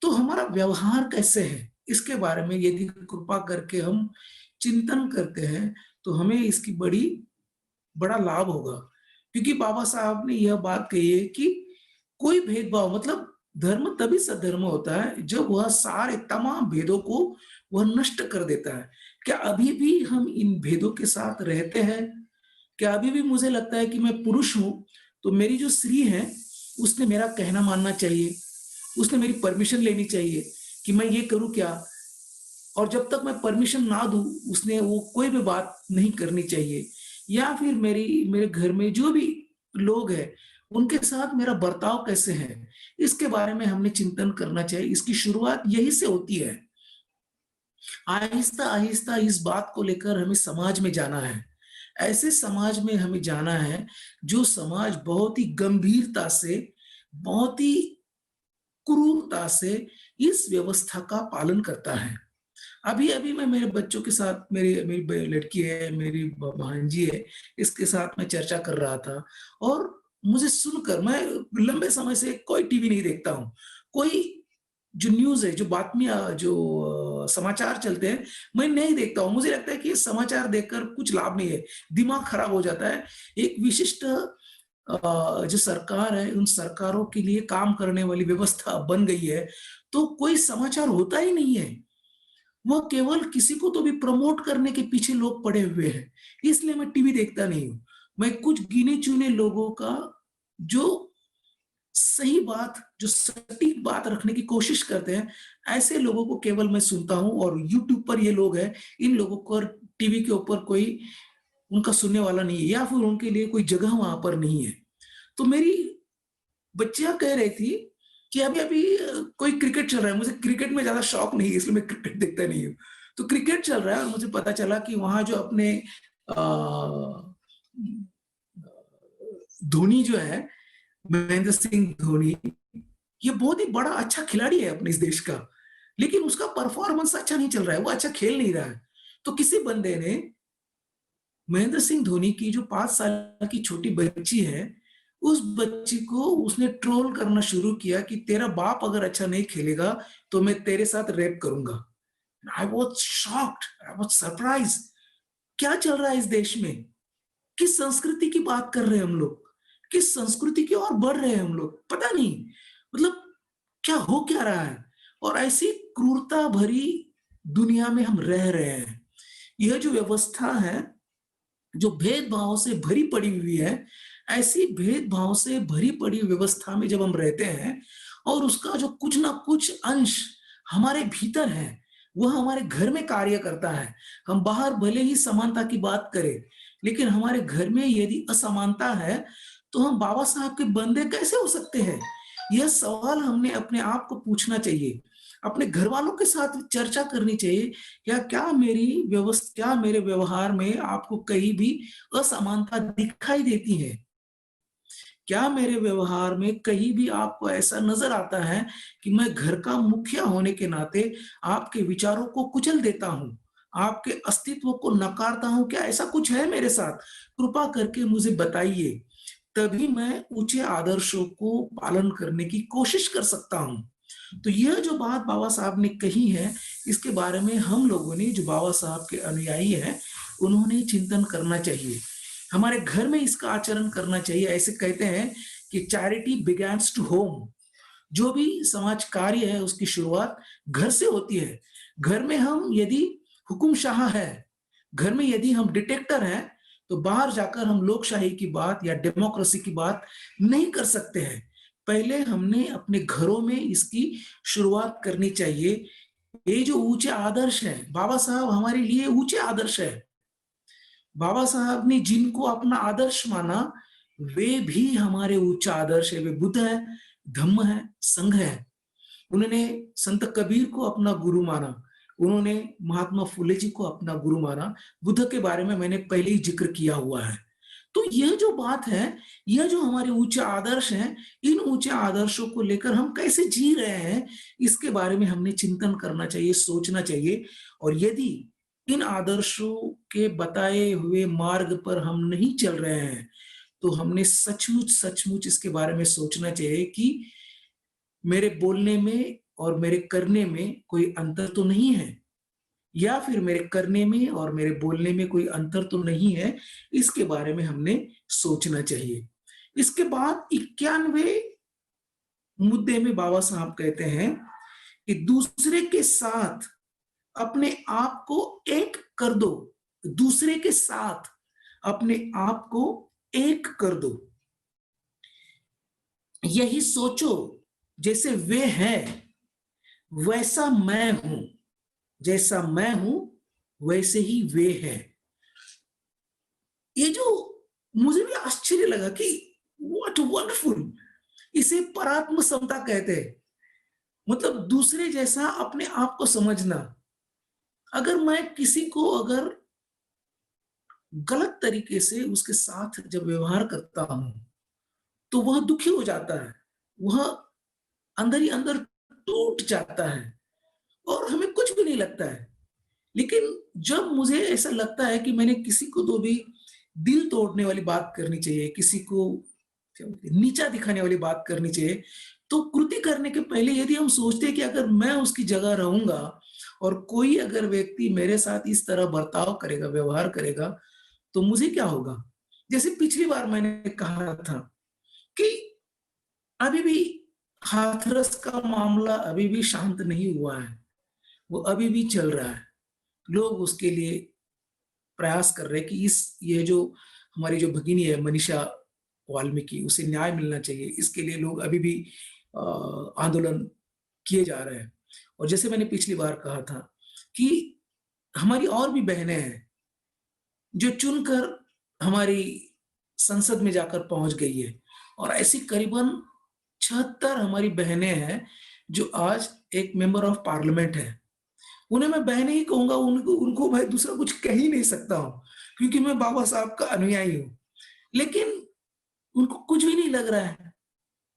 [SPEAKER 1] तो हमारा व्यवहार कैसे है? इसके बारे में यदि कृपा करके हम चिंतन करते हैं, तो हमें इसकी बड़ा लाभ होगा। क्योंकि बाबा साहब ने यह बात कही है कि कोई भेदभाव, मतलब धर्म तभी सधर्म होता है जब वह सारे तमाम भेदों को वह नष्ट कर देता है। क्या अभी भी हम इन भेदों के साथ रहते हैं? क्या अभी भी मुझे लगता है कि मैं पुरुष हूँ, तो मेरी जो स्त्री है, उसने मेरा कहना मानना चाहिए, उसने मेरी परमिशन लेनी चाहिए कि मैं ये करूँ क्या? और जब तक मैं परमिशन ना दूँ, उसने वो कोई भी बात नहीं करनी चाहिए। या फिर मेरे घर में जो भी लोग हैं, उनके साथ मेरा बर्ताव कैसे है? इसके बारे में हमने चिंतन करना चाहिए। इसकी शुरुआत यहीं से होती है। आहिस्ता-आहिस्ता इस बात को लेकर हमें समाज में जाना है। ऐसे समाज में हमें जाना है, जो समाज बहुत ही गंभीरता से, बहुत ही क्रूरता से इस व्यवस्था का पालन करता है। अभी-अभी मैं मेरे बच्चों के साथ, मेरी मेरी ब लड़की है, मेरी भांजी है, इसके साथ मैं चर्चा कर रहा था, और मुझे सुनकर, मैं लंबे समय से कोई टीवी नहीं देखता हूँ। कोई जो न्यूज़ है, जो बातमियाँ, जो समाचार चलते हैं, मैं नहीं देखता हूँ। मुझे लगता है कि ये समाचार देखकर कुछ लाभ नहीं है, दिमाग खराब हो जाता है। एक विशिष्ट जो सरकार है, उन सरकारों के लिए काम करने वाली व्यवस्था बन गई है, तो कोई समाचार होता ही नहीं है। वो केवल किसी को तो भी प्रमोट करने के पीछे लोग पड़े हुए हैं, इसलिए मैं टीवी देखता नहीं हूँ। मैं कुछ गिने-चुने लोगों का, जो सही बात, जो सटीक बात रखने की कोशिश करते हैं, ऐसे लोगों को केवल मैं सुनता हूँ, और यूट्यूब पर ये लोग हैं, इन लोगों को टीवी के ऊपर कोई उनका सुनने वाला नहीं है, या फिर उनके लिए कोई जगह वहाँ पर नहीं है। तो मेरी बच्चियाँ कह रही थी कि अभी-अभी कोई क्रिकेट चल रहा है, मुझे क्रिकेट में ज़्यादा शौक नहीं है, इसलिए मैं क्रिकेट देखता नहीं हूँ। तो क्रिकेट चल रहा है, और मुझे पता चला कि वहाँ जो अपने धोनी जो है, महेंद्र सिंह धोनी, ये बहुत ही बड़ा अच्छा खिलाड़ी है अपने इस देश का, लेकिन उसका परफॉर्मेंस अच्छा नहीं चल रहा है, वो अच्छा खेल नहीं रहा है। तो किसी बंदे ने महेंद्र सिंह धोनी की जो 5 साल की छोटी बच्ची है, उस बच्ची को उसने ट्रोल करना शुरू किया कि तेरा बाप अगर अच्छा नहीं खेलेगा, तो मैं तेरे साथ रेप करूँगा। I was shocked, I was surprised. क्या चल रहा है इस देश में? किस संस्कृति की बात कर रहे हैं हम लोग? किस संस्कृति की ओर बढ़ रहे हैं हम लोग? पता नहीं। मतलब क्या हो क्या रहा है? और ऐसी क्रूरता भरी दुनिया में हम रह रहे हैं। यह जो व्यवस्था है, जो भेदभाव से भरी पड़ी हुई है, ऐसी भेदभाव से भरी पड़ी व्यवस्था में जब हम रहते हैं, और उसका जो कुछ ना कुछ अंश हमारे भीतर है, वह हमारे घर में कार्य करता है। हम बाहर भले ही समानता की बात करें, लेकिन हमारे घर में यदि असमानता है, तो हम बाबा साहब के बंदे कैसे हो सकते हैं? यह सवाल हमने अपने आप को पूछना चाहिए। अपने घरवालों के साथ चर्चा करनी चाहिए, या क्या मेरे व्यवहार में आपको कहीं भी असमानता दिखाई देती है? क्या मेरे व्यवहार में कहीं भी आपको ऐसा नज़र आता है कि मैं घर का मुखिया होने के नाते आपके विचारों को कुचल देता हूँ, आपके अस्तित्व को नकारता हूँ? क्या ऐसा कुछ है मेरे साथ? कृपा करके मुझे बताइए, तभी मैं ऊँचे आदर्शों को पालन करने की कोशिश कर सकता हूँ। तो यह जो बात बाबा साहब ने कही है, इसके बारे में हम लोगों ने, जो बाबा साहब के अनुयायी हैं, उन्होंने चिंतन करना चाहिए। हमारे घर में इसका आचरण करना चाहिए। ऐसे कहते हैं कि चैरिटी बिगैन्स टू होम। जो भी समाज कार्य है, उसकी शुरुआत घर से होती है। घर में हम यदि हुकुमशाह हैं, घर में यदि हम डिक्टेटर हैं, तो बाहर जाकर हम लोकशाही की बात या डेमोक्रेसी की बात नहीं कर सकते हैं। पहले हमने अपने घरों में इसकी शुरुआत करनी चाहिए। ये जो ऊंचे आदर्श हैं, बाबा साहब हमारे लिए ऊंचे आदर्श है। बाबा साहब ने जिनको अपना आदर्श माना, वे भी हमारे उच्च आदर्श है। वे बुद्ध है, धम्म है, संघ है। उन्होंने संत कबीर को अपना गुरु माना। उन्होंने महात्मा फुले जी को अपना गुरु माना। बुद्ध के बारे में मैंने पहले ही जिक्र किया हुआ है। तो यह जो बात है, यह जो हमारे ऊंचे आदर्श हैं, इन ऊंचे आदर्शों को लेकर हम कैसे जी रहे हैं, इसके बारे में हमने चिंतन करना चाहिए, सोचना चाहिए। और यदि इन आदर्शों के बताए हुए मार्ग पर हम नहीं चल रहे हैं, तो हमने सचमुच इसके बारे में सोचना चाहिए कि मेरे बोलने में और मेरे करने में कोई अंतर तो नहीं है, या फिर मेरे करने में और मेरे बोलने में कोई अंतर तो नहीं है, इसके बारे में हमने सोचना चाहिए। इसके बाद 91वें मुद्दे में बाबा साहब कहते हैं कि दूसरे के साथ अपने आप को एक कर दो। दूसरे के साथ अपने आप को एक कर दो। यही सोचो, जैसे वे हैं वैसा मैं हूं, जैसा मैं हूं वैसे ही वे हैं। ये जो मुझे भी आश्चर्य लगा कि व्हाट वंडरफुल, इसे परात्म समता कहते हैं। मतलब दूसरे जैसा अपने आप को समझना। अगर मैं किसी को अगर गलत तरीके से उसके साथ जब व्यवहार करता हूं, तो वह दुखी हो जाता है, वह अंदर ही अंदर टूट जाता है और हमें कुछ भी नहीं लगता है। लेकिन जब मुझे ऐसा लगता है कि मैंने किसी को तो भी दिल तोड़ने वाली बात करनी चाहिए, किसी को क्या बोलते हैं, नीचा दिखाने वाली बात करनी चाहिए, तो कृति करने के पहले यदि हम सोचते हैं कि अगर मैं उसकी जगह रहूंगा और कोई अगर व्यक्ति मेरे साथ इस तरह बर्ताव करेगा, व्यवहार करेगा, तो मुझे क्या होगा? जैसे पिछली बार मैंने कहा था कि अभी भी हाथरस का मामला अभी भी शांत नहीं हुआ है, वो अभी भी चल रहा है। लोग उसके लिए प्रयास कर रहे हैं कि इस ये जो हमारी जो भगिनी है मनीषा वाल्मीकि, उसे न्याय मिलना चाहिए। इसके लिए लोग अभी भी आंदोलन किए जा रहे हैं। और जैसे मैंने पिछली बार कहा था कि हमारी और भी बहनें हैं जो चुनकर हमारी संसद में जाकर पहुंच गई है, और ऐसी करीबन 76 हमारी बहनें हैं जो आज एक मेंबर ऑफ पार्लियामेंट है। उन्हें मैं बहनें ही कहूंगा, उनको उनको मैं दूसरा कुछ कह ही नहीं सकता हूं, क्योंकि मैं बाबा साहब का अनुयायी हूं। लेकिन उनको कुछ भी नहीं लग रहा है,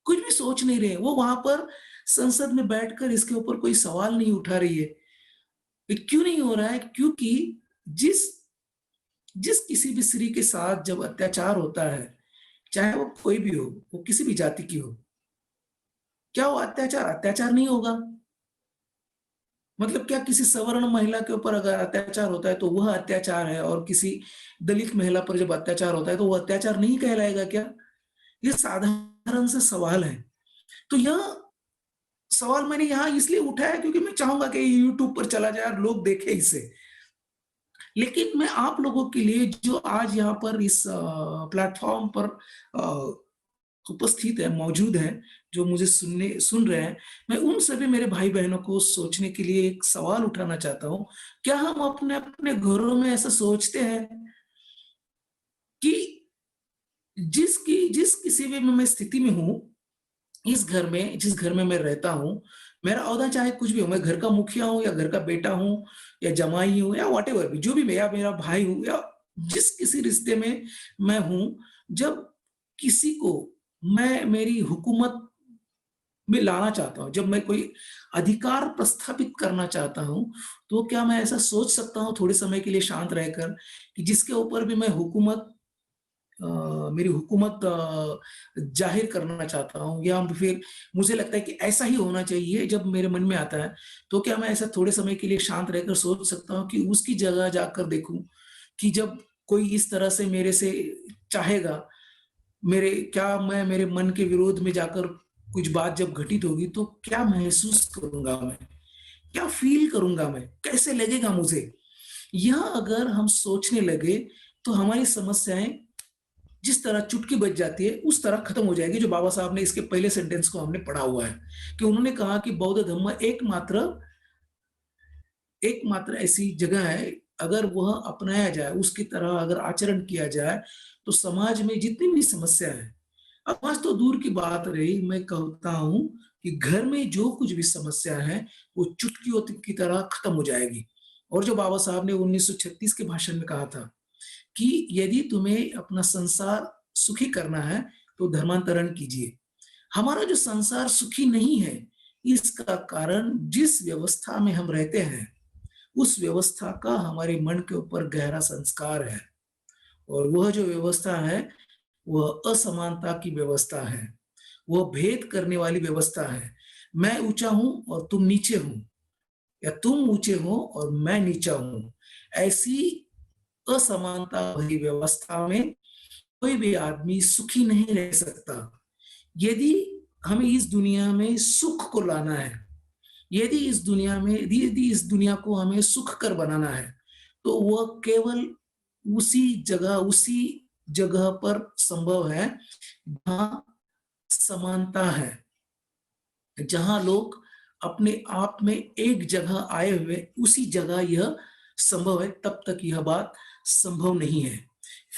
[SPEAKER 1] कुछ भी सोच नहीं रहे। वो वहां पर संसद में बैठकर इसके ऊपर कोई सवाल नहीं उठा रही है। ये क्यों नहीं हो रहा है? क्योंकि जिस जिस किसी भी स्त्री के साथ जब अत्याचार होता है, चाहे वो कोई भी हो, वो किसी भी जाति की हो, क्या वो अत्याचार अत्याचार नहीं होगा? मतलब क्या किसी सवर्ण महिला के ऊपर अगर अत्याचार होता है तो वह अत्याचार है, और किसी दलित महिला पर जब अत्याचार होता है तो वह अत्याचार नहीं कहलाएगा क्या? ये साधारण सा सवाल है। तो यह सवाल मैंने यहाँ इसलिए उठाया क्योंकि मैं चाहूंगा कि ये यूट्यूब पर चला जाए और लोग देखें इसे। लेकिन मैं आप लोगों के लिए जो आज यहाँ पर इस प्लेटफॉर्म पर उपस्थित है, मौजूद हैं, जो मुझे सुन रहे हैं, मैं उन सभी मेरे भाई-बहनों को सोचने के लिए एक सवाल उठाना चाहता हूँ। क्या हम अपने-अपने घरों में ऐसा सोचते हैं कि जिस किसी भी मैं स्थिति में हूँ, इस घर में जिस घर में मैं रहता हूँ, मेरा ओहदा चाहे कुछ भी हो, मैं घर का मुखिया हूँ या घर का बेटा हूँ या जमाई हूँ या व्हाटएवर भी, जो भी मैं, या मेरा भाई हूँ या जिस किसी रिश्ते में मैं हूँ, जब किसी को मैं मेरी हुकूमत में लाना चाहता हूँ, जब मैं कोई अधिकार प्रस्थापित करना चाहता हूँ, तो क्या मैं ऐसा सोच सकता हूँ थोड़े समय के लिए शांत रहकर कि जिसके ऊपर भी मैं मेरी हुकूमत ज़ाहिर करना चाहता हूँ, या फिर मुझे लगता है कि ऐसा ही होना चाहिए जब मेरे मन में आता है, तो क्या मैं ऐसा थोड़े समय के लिए शांत रहकर सोच सकता हूँ कि उसकी जगह जाकर देखूँ कि जब कोई इस तरह से मेरे से चाहेगा, क्या मैं मेरे मन के विरोध में जाकर कुछ बात जब घटित होगी तो क्या महसूस करूँगा मैं? क्या फ़ील करूँगा मैं? कैसे लगेगा मुझे? यह अगर हम सोचने लगे, तो हमारी समस्याएँ जिस तरह चुटकी बज जाती है, उस तरह खत्म हो जाएगी, जो बाबा साहब ने इसके पहले सेंटेंस को हमने पढ़ा हुआ है, कि उन्होंने कहा कि बौद्ध धम्म एकमात्र एकमात्र ऐसी जगह है, अगर वह अपनाया जाए, उसकी तरह अगर आचरण किया जाए, तो समाज में जितनी भी समस्या है, समाज तो दूर की बात रही, मैं कहता हूँ कि घर में जो कुछ भी समस्या है, वो चुटकियों की तरह खत्म हो जाएगी। और जो बाबा साहब ने 1936 के भाषण में कहा था कि यदि तुम्हें अपना संसार सुखी करना है, तो धर्मांतरण कीजिए। हमारा जो संसार सुखी नहीं है, इसका कारण जिस व्यवस्था में हम रहते हैं, उस व्यवस्था का हमारे मन के ऊपर गहरा संस्कार है। और वह जो व्यवस्था है, वह असमानता की व्यवस्था है, वह भेद करने वाली व्यवस्था है। मैं ऊँचा हूँ और तुम नीचे हो, या तुम ऊँचे हो और मैं नीचा हूँ। ऐसी असमानता भरी व्यवस्था में कोई भी आदमी सुखी नहीं रह सकता। यदि हमें इस दुनिया में सुख को लाना है, यदि इस दुनिया को हमें सुखकर बनाना है, तो वह केवल उसी जगह पर संभव है, जहाँ समानता है, जहाँ लोग अपने आप में एक जगह आए हुए, उसी जगह यह संभव है, तब तक यह बात संभव नहीं है।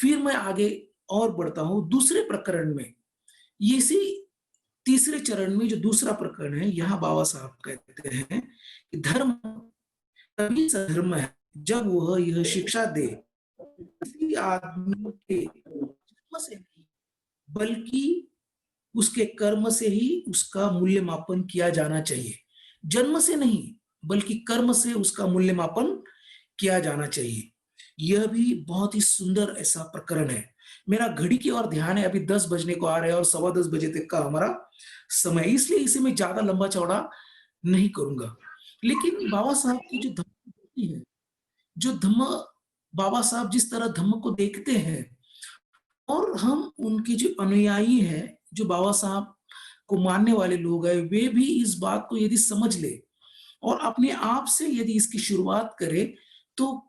[SPEAKER 1] फिर मैं आगे और बढ़ता हूँ दूसरे प्रकरण में। इसी तीसरे चरण में जो दूसरा प्रकरण है, यहाँ बाबा साहब कहते हैं कि धर्म तभी सधर्म है जब वह यह शिक्षा दे, किसी आदमी के जन्म से नहीं, बल्कि उसके कर्म से ही उसका मूल्यमापन किया जाना चाहिए। जन्म से नहीं, बल्कि कर्म से उसका मूल्यमापन किया जाना चाहिए। यह भी बहुत ही सुंदर ऐसा प्रकरण है। मेरा घड़ी की ओर ध्यान है, अभी 10 बजने को आ रहे हैं और सवा 10 बजे तक का हमारा समय है, इसलिए इसे मैं ज़्यादा लंबा-चौड़ा नहीं करूँगा। लेकिन बाबा साहब की जो धम्म है, जो धम्म बाबा साहब जिस तरह धम्म को देखते हैं, और हम उनके जो अनुयायी हैं, जो बाबा साहब को मानने वाले लोग हैं, वे भी इस बात को यदि समझ लें और अपने आप से यदि इसकी शुरुआत करें, तो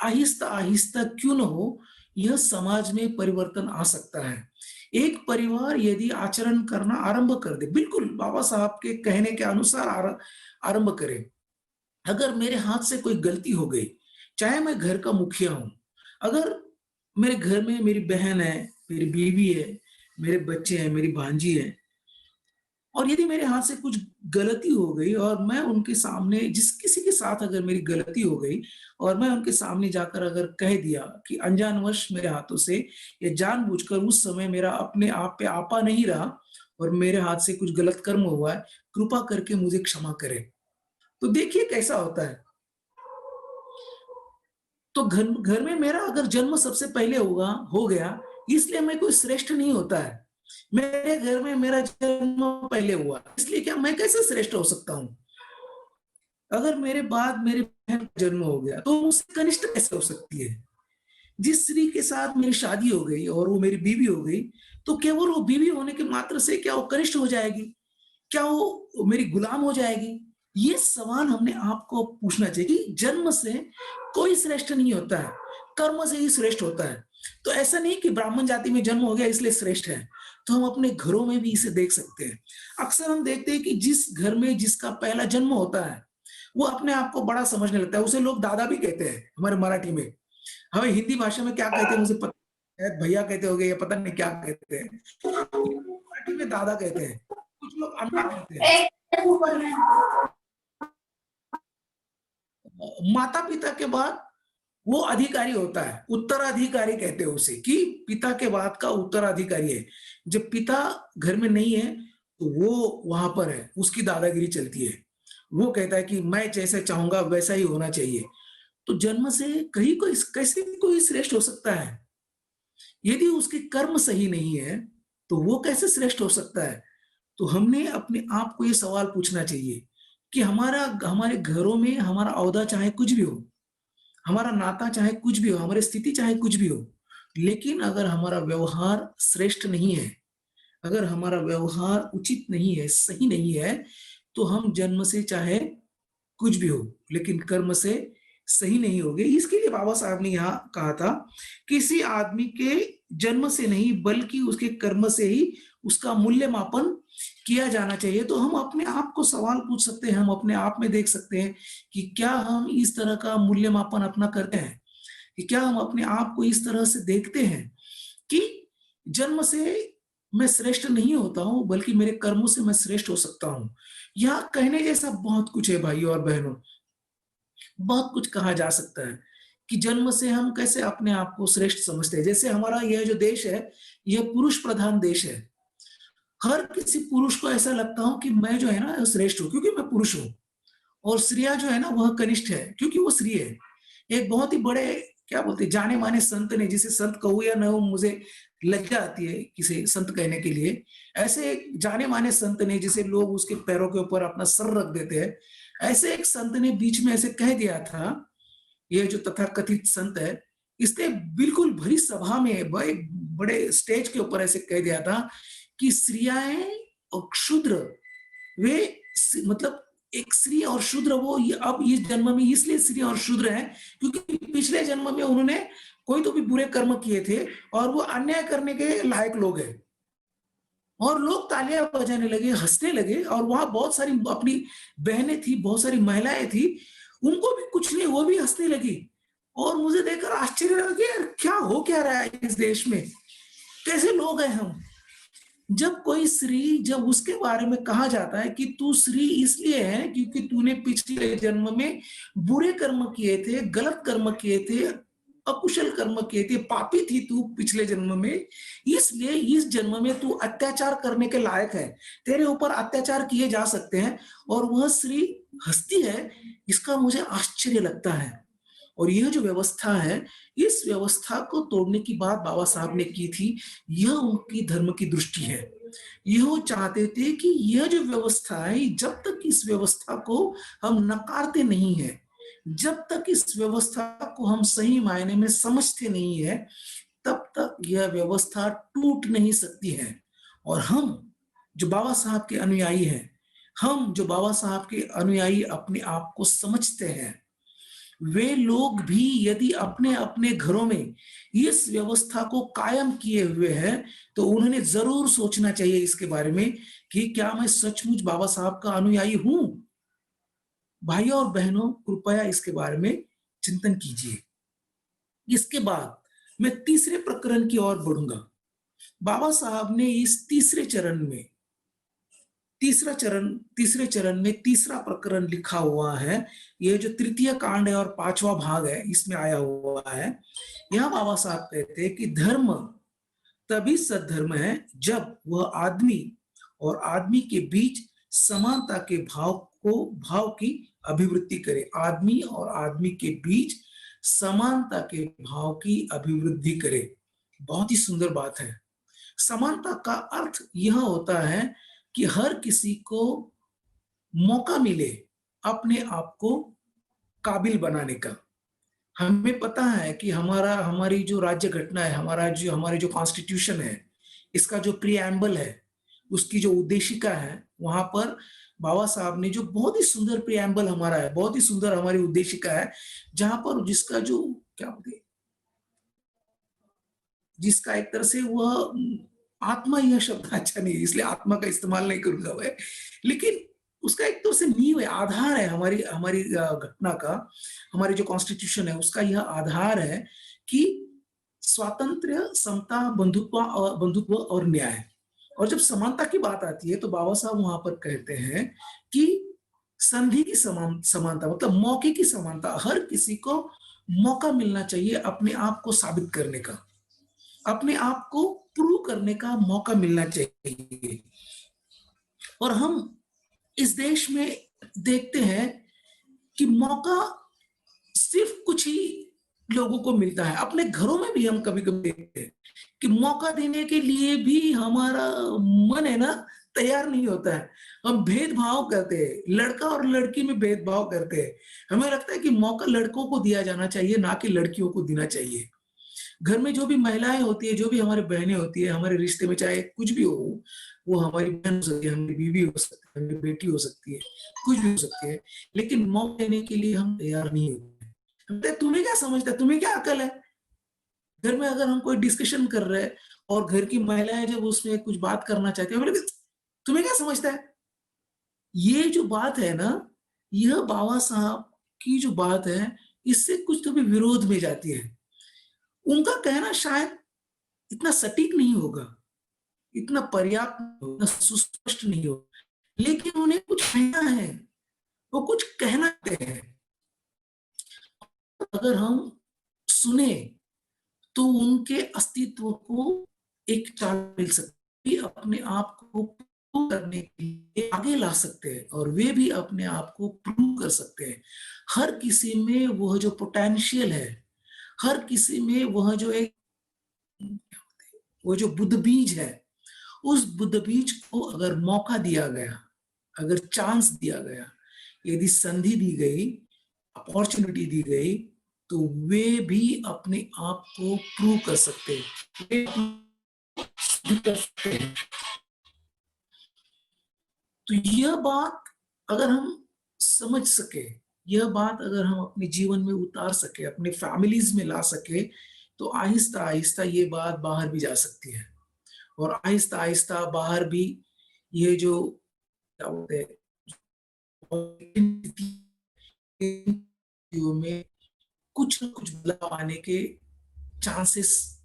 [SPEAKER 1] आहिस्ता-आहिस्ता क्यों न हो, यह समाज में परिवर्तन आ सकता है। एक परिवार यदि आचरण करना आरंभ कर दे, बिल्कुल बाबा साहब के कहने के अनुसार आरंभ करे। अगर मेरे हाथ से कोई गलती हो गई, चाहे मैं घर का मुखिया हूँ, अगर मेरे घर में मेरी बहन है, मेरी बीवी है, मेरे बच्चे हैं, मेरी भांजी है, और यदि मेरे हाथ से कुछ गलती हो गई और मैं उनके सामने जिस किसी के साथ अगर मेरी गलती हो गई और मैं उनके सामने जाकर अगर कह दिया कि अनजानवश मेरे हाथों से या जानबूझकर उस समय मेरा अपने आप पे आपा नहीं रहा और मेरे हाथ से कुछ गलत कर्म हुआ है, कृपा करके मुझे क्षमा करें। तो देखिए कैसा होता है। तो घर घर में मेरा अगर जन्म सबसे पहले हो गया, इसलिए मैं कोई श्रेष्ठ नहीं होता है। मेरे घर में मेरा जन्म पहले हुआ, इसलिए क्या मैं कैसे श्रेष्ठ हो सकता हूँ? अगर मेरे बाद मेरी बहन का जन्म हो गया, तो मुझसे कनिष्ठ कैसे हो सकती है? जिस स्त्री के साथ मेरी शादी हो गई और वो मेरी बीवी हो गई, तो केवल वो बीवी होने के मात्र से क्या वो कनिष्ठ हो जाएगी? क्या वो मेरी गुलाम हो जाएगी? ये सवाल हमने आपको पूछना चाहिए कि जन्म से कोई श्रेष्ठ नहीं होता है, कर्म से ही श्रेष्ठ होता है। तो ऐसा नहीं कि ब्राह्मण जाति में जन्म हो गया इसलिए श्रेष्ठ है, तो हम अपने घरों में भी इसे देख सकते हैं। अक्सर हम देखते हैं कि जिस घर में जिसका पहला जन्म होता है, वो अपने आप को बड़ा समझने लगता है, उसे लोग दादा भी कहते हैं, हमारे मराठी में। हमें हिंदी भाषा में क्या कहते हैं मुझे पता नहीं, शायद भैया कहते होंगे या पता नहीं क्या कहते हैं। मराठी में दादा कहते हैं, कुछ लोग अण्णा कहते हैं। माता-पिता के बाद वो अधिकारी होता है, उत्तराधिकारी कहते हैं उसे कि पिता के बाद का उत्तराधिकारी है। जब पिता घर में नहीं है, तो वो वहाँ पर है, उसकी दादागिरी चलती है। वो कहता है कि मैं जैसा चाहूँगा वैसा ही होना चाहिए। तो जन्म से कहीं कोई कैसे कोई श्रेष्ठ हो सकता है? यदि उसके कर्म सही नहीं है, तो वो कैसे श्रेष्ठ हो सकता है? तो हमने अपने आप को ये सवाल पूछना चाहिए कि हमारे घरों में हमारा ओहदा चाहे कुछ भी हो, हमारा नाता चाहे कुछ भी हो, हमारी स्थिति चाहे कुछ भी हो, लेकिन अगर हमारा व्यवहार श्रेष्ठ नहीं है, अगर हमारा व्यवहार उचित नहीं है, सही नहीं है, तो हम जन्म से चाहे कुछ भी हो, लेकिन कर्म से सही नहीं होंगे। इसके लिए बाबा साहब ने यहाँ कहा था, किसी आदमी के जन्म से नहीं बल्कि उसके कर्म से ही उसका मूल्यमापन किया जाना चाहिए। तो हम अपने आप को सवाल पूछ सकते हैं, हम अपने आप में देख सकते हैं कि क्या हम इस तरह का मूल्यमापन अपना करते हैं? कि क्या हम अपने आप को इस तरह से देखते हैं कि जन्म से मैं श्रेष्ठ नहीं होता हूँ, बल्कि मेरे कर्मों से मैं श्रेष्ठ हो सकता हूँ। यहाँ कहने जैसा बहुत कुछ है भाइयों और बहनों, बहुत कुछ कहा जा सकता है कि जन्म से हम कैसे अपने आप को श्रेष्ठ समझते हैं। जैसे हमारा यह जो देश है, यह पुरुष प्रधान देश है। हर किसी पुरुष को ऐसा लगता हो कि मैं जो है ना श्रेष्ठ हूँ क्योंकि मैं पुरुष हूँ, और स्त्रियाँ जो है ना वह कनिष्ठ है क्योंकि वो स्त्री है। एक बहुत ही बड़े क्या बोलते हैं जाने-माने संत ने, जिसे संत कहूँ या ना कहूँ मुझे लज्जा आती है किसी संत कहने के लिए। ऐसे एक जाने-माने संत ने जिसे लोग उसके पैरों के ऊपर अपना सर रख देते हैं, ऐसे एक संत ने बीच में ऐसे कह दिया था, ये जो तथाकथित संत है, इसने बिल्कुल भरी सभा में एक बड़े स्टेज के ऊपर ऐसे कह दिया था कि स्त्रियाँ और क्षूद्र वे मतलब एक स्त्री और शूद्र वो ये अब इस जन्म में इसलिए स्त्री और शूद्र हैं क्योंकि पिछले जन्म में उन्होंने कोई तो भी बुरे कर्म किए थे और वो अन्याय करने के लायक लोग हैं। और लोग तालियां बजाने लगे, हंसने लगे, और वहां बहुत सारी अपनी बहनें थी, बहुत सारी महिलाएं थी, उनको भी कुछ नहीं, वो भी हंसने लगी। और मुझे देखकर आश्चर्य लगा कि यार क्या हो क्या रहा है इस देश में, कैसे लोग हैं हम। जब कोई स्त्री, जब उसके बारे में कहा जाता है कि तू स्त्री इसलिए है क्योंकि तूने पिछले जन्म में बुरे कर्म किए थे, गलत कर्म किए थे, अकुशल कर्म किए थे, पापी थी तू पिछले जन्म में, इसलिए इस जन्म में तू अत्याचार करने के लायक है, तेरे ऊपर अत्याचार किए जा सकते हैं, और वह स्त्री हंसती है, इसका मुझे आश्चर्य लगता है। और यह जो व्यवस्था है, इस व्यवस्था को तोड़ने की बात बाबा साहब ने की थी। यह उनकी धर्म की दृष्टि है। यह वो चाहते थे कि यह जो व्यवस्था है, जब तक इस व्यवस्था को हम नकारते नहीं है, जब तक इस व्यवस्था को हम सही मायने में समझते नहीं है, तब तक यह व्यवस्था टूट नहीं सकती है। और हम जो बाबा साहब के अनुयायी हैं, हम जो बाबा साहब के अनुयायी अपने आप को समझते हैं, वे लोग भी यदि अपने-अपने घरों में इस व्यवस्था को कायम किए हुए हैं, तो उन्होंने ज़रूर सोचना चाहिए इसके बारे में कि क्या मैं सचमुच बाबा साहब का अनुयायी हूँ? भाइयों और बहनों, कृपया इसके बारे में चिंतन कीजिए। इसके बाद मैं तीसरे प्रकरण की ओर बढ़ूँगा। बाबा साहब ने इस तीसरे चरण में तीसरा प्रकरण लिखा हुआ है। ये जो तृतीय कांड है और 5वां भाग है, इसमें आया हुआ है। यहाँ बाबा साहब कहते हैं कि धर्म तभी सद्धर्म है जब वह आदमी और आदमी के बीच समानता के भाव की अभिवृद्धि करे। आदमी और आदमी के बीच समानता के भाव की अभिवृद्धि करे। बहुत ही सुंदर बात है। समानता का अर्थ यह होता है कि हर किसी को मौका मिले अपने आप को काबिल बनाने का। हमें पता है कि हमारी जो राज्य घटना है, हमारे जो कॉन्स्टिट्यूशन है, इसका जो प्रिएम्बल है, उसकी जो उद्देशिका है, वहाँ पर बाबा साहब ने जो बहुत ही सुंदर प्रिएम्बल हमारा है, बहुत ही सुंदर हमारी उद्देशिका है, जहाँ पर जिसका जो क्या बोलते हैं, जिसका एक तरह से वह आत्मा, यह शब्द अच्छा नहीं है, इसलिए आत्मा का इस्तेमाल नहीं करूँगा मैं। लेकिन उसका एक तरह से नींव है, आधार है हमारी हमारी घटना का, हमारी जो कॉन्स्टिट्यूशन है, उसका यह आधार है कि स्वातंत्र्य, समता, बंधुत्व और न्याय। और जब समानता की बात आती है, तो बाबा साहब वहाँ पर कहते हैं कि संधि की समानता मतलब मौके की समानता। हर किसी को मौका मिलना चाहिए अपने आप को साबित करने का। अपने आप को प्रूव करने का मौका मिलना चाहिए। और हम इस देश में देखते हैं कि मौका सिर्फ कुछ ही लोगों को मिलता है। अपने घरों में भी हम कभी-कभी देखते हैं कि मौका देने के लिए भी हमारा मन है ना तैयार नहीं होता है। हम भेदभाव करते हैं, लड़का और लड़की में भेदभाव करते हैं। हमें लगता है कि मौका लड़कों को दिया जाना चाहिए, ना कि लड़कियों को देना चाहिए। घर में जो भी महिलाएँ होती है, जो भी हमारी बहनें होती है, हमारे रिश्ते में चाहे कुछ भी हो, वो हमारी बहन हो सकती है, हमारी बीवी हो सकती है, हमारी बेटी हो सकती है, कुछ भी हो सकती है, लेकिन मौका देने के लिए हम तैयार नहीं होते हैं। तुम्हें क्या समझता है, तुम्हें क्या अकल है? घर में अगर हम कोई डिस्कशन कर रहे हैं और घर की महिलाएं जब उसमें कुछ बात करना चाहती है, बोले तुम्हें क्या समझता है? ये जो बात है ना, यह बाबा साहब की जो बात है, इससे कुछ तो भी विरोध में जाती है। उनका कहना शायद इतना सटीक नहीं होगा, इतना पर्याप्त नहीं होगा, सुस्पष्ट नहीं होगा, लेकिन उन्हें कुछ कहना है, वो कुछ कहना चाहते हैं। अगर हम सुने तो उनके अस्तित्व को एक चाल मिल सकती है, अपने आप को प्रूव करने के लिए आगे ला सकते हैं और वे भी अपने आप को प्रूव कर सकते हैं। हर किसी में वह जो पोटेंशियल है, हर किसी में वह जो एक वो जो बुद्ध बीज है, उस बुद्ध बीज को अगर मौका दिया गया, अगर चांस दिया गया, यदि संधि दी गई, अपॉर्चुनिटी दी गई, तो वे भी अपने आप को प्रूव कर सकते हैं, वे सिद्ध कर सकते हैं। तो यह बात अगर हम समझ सके, यह बात अगर हम अपने जीवन में उतार सके, अपने फैमिलीज में ला सके, तो आहिस्ता आहिस्ता ये बात बाहर भी जा सकती है और आहिस्ता आहिस्ता बाहर भी ये जो क्या बोलते हैं में कुछ न कुछ बदलाव आने के चांसेस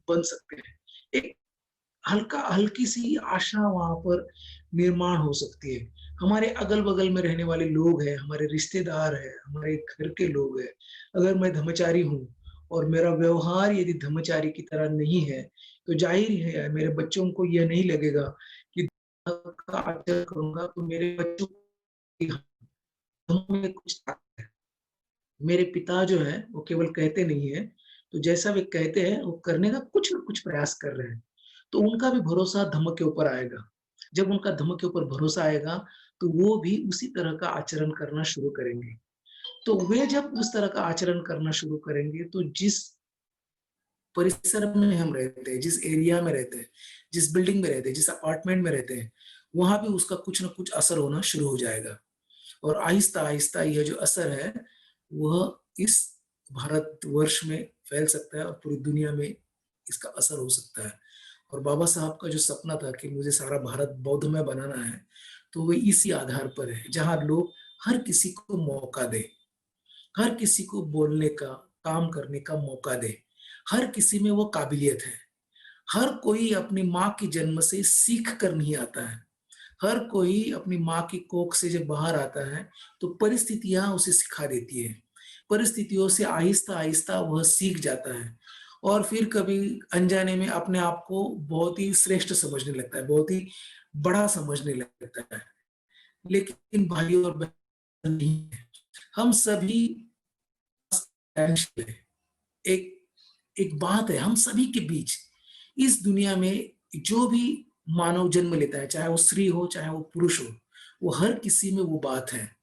[SPEAKER 1] बन सकते हैं। एक हल्की सी आशा वहां पर निर्माण हो सकती है। हमारे अगल बगल में रहने वाले लोग हैं, हमारे रिश्तेदार हैं, हमारे घर के लोग हैं। अगर मैं धर्मचारी हूँ और मेरा व्यवहार यदि धर्मचारी की तरह नहीं है, तो जाहिर है मेरे बच्चों को यह नहीं लगेगा कि का आचरण करूंगा तो मेरे बच्चों में कुछ है। मेरे पिता जो है वो केवल कहते नहीं है, तो जैसा वे कहते हैं वो करने का कुछ न कुछ प्रयास कर रहे हैं। तो उनका भी भरोसा धम्म के ऊपर आएगा। जब उनका धम्म के ऊपर भरोसा आएगा, तो वो भी उसी तरह का आचरण करना शुरू करेंगे। तो वे जब उस तरह का आचरण करना शुरू करेंगे, तो जिस परिसर में हम रहते हैं, जिस एरिया में रहते हैं, जिस बिल्डिंग में रहते हैं, जिस अपार्टमेंट में रहते हैं, वहाँ भी उसका कुछ न कुछ असर होना शुरू हो जाएगा। और आहिस्ता-आहिस्ता यह जो असर है, वह इस भारतवर्ष में फैल सकता है और पूरी दुनिया में इसका असर हो सकता है। और बाबा साहब का जो सपना था कि मुझे सारा भारत बौद्धमय बनाना है, तो वो इसी आधार पर है, जहाँ लोग हर किसी को मौका दें, हर किसी को बोलने का, काम करने का मौका दें। हर किसी में वो काबिलियत है। हर कोई अपनी माँ के जन्म से सीख कर नहीं आता है। हर कोई अपनी माँ की कोख से जब बाहर आता है, तो परिस्थितियाँ उसे सिखा देती है। परिस्थितियों से आहिस्ता-आहिस्ता वह सीख जाता है और फिर कभी अनजाने में अपने आप को बहुत ही श्रेष्ठ समझने लगता है, बहुत ही बड़ा समझने लगता है। लेकिन भाई और बहन नहीं है। हम सभी potential है। एक एक बात है हम सभी के बीच, इस दुनिया में जो भी मानव जन्म लेता है, चाहे वो स्त्री हो, चाहे वो पुरुष हो, वो हर किसी में वो बात है।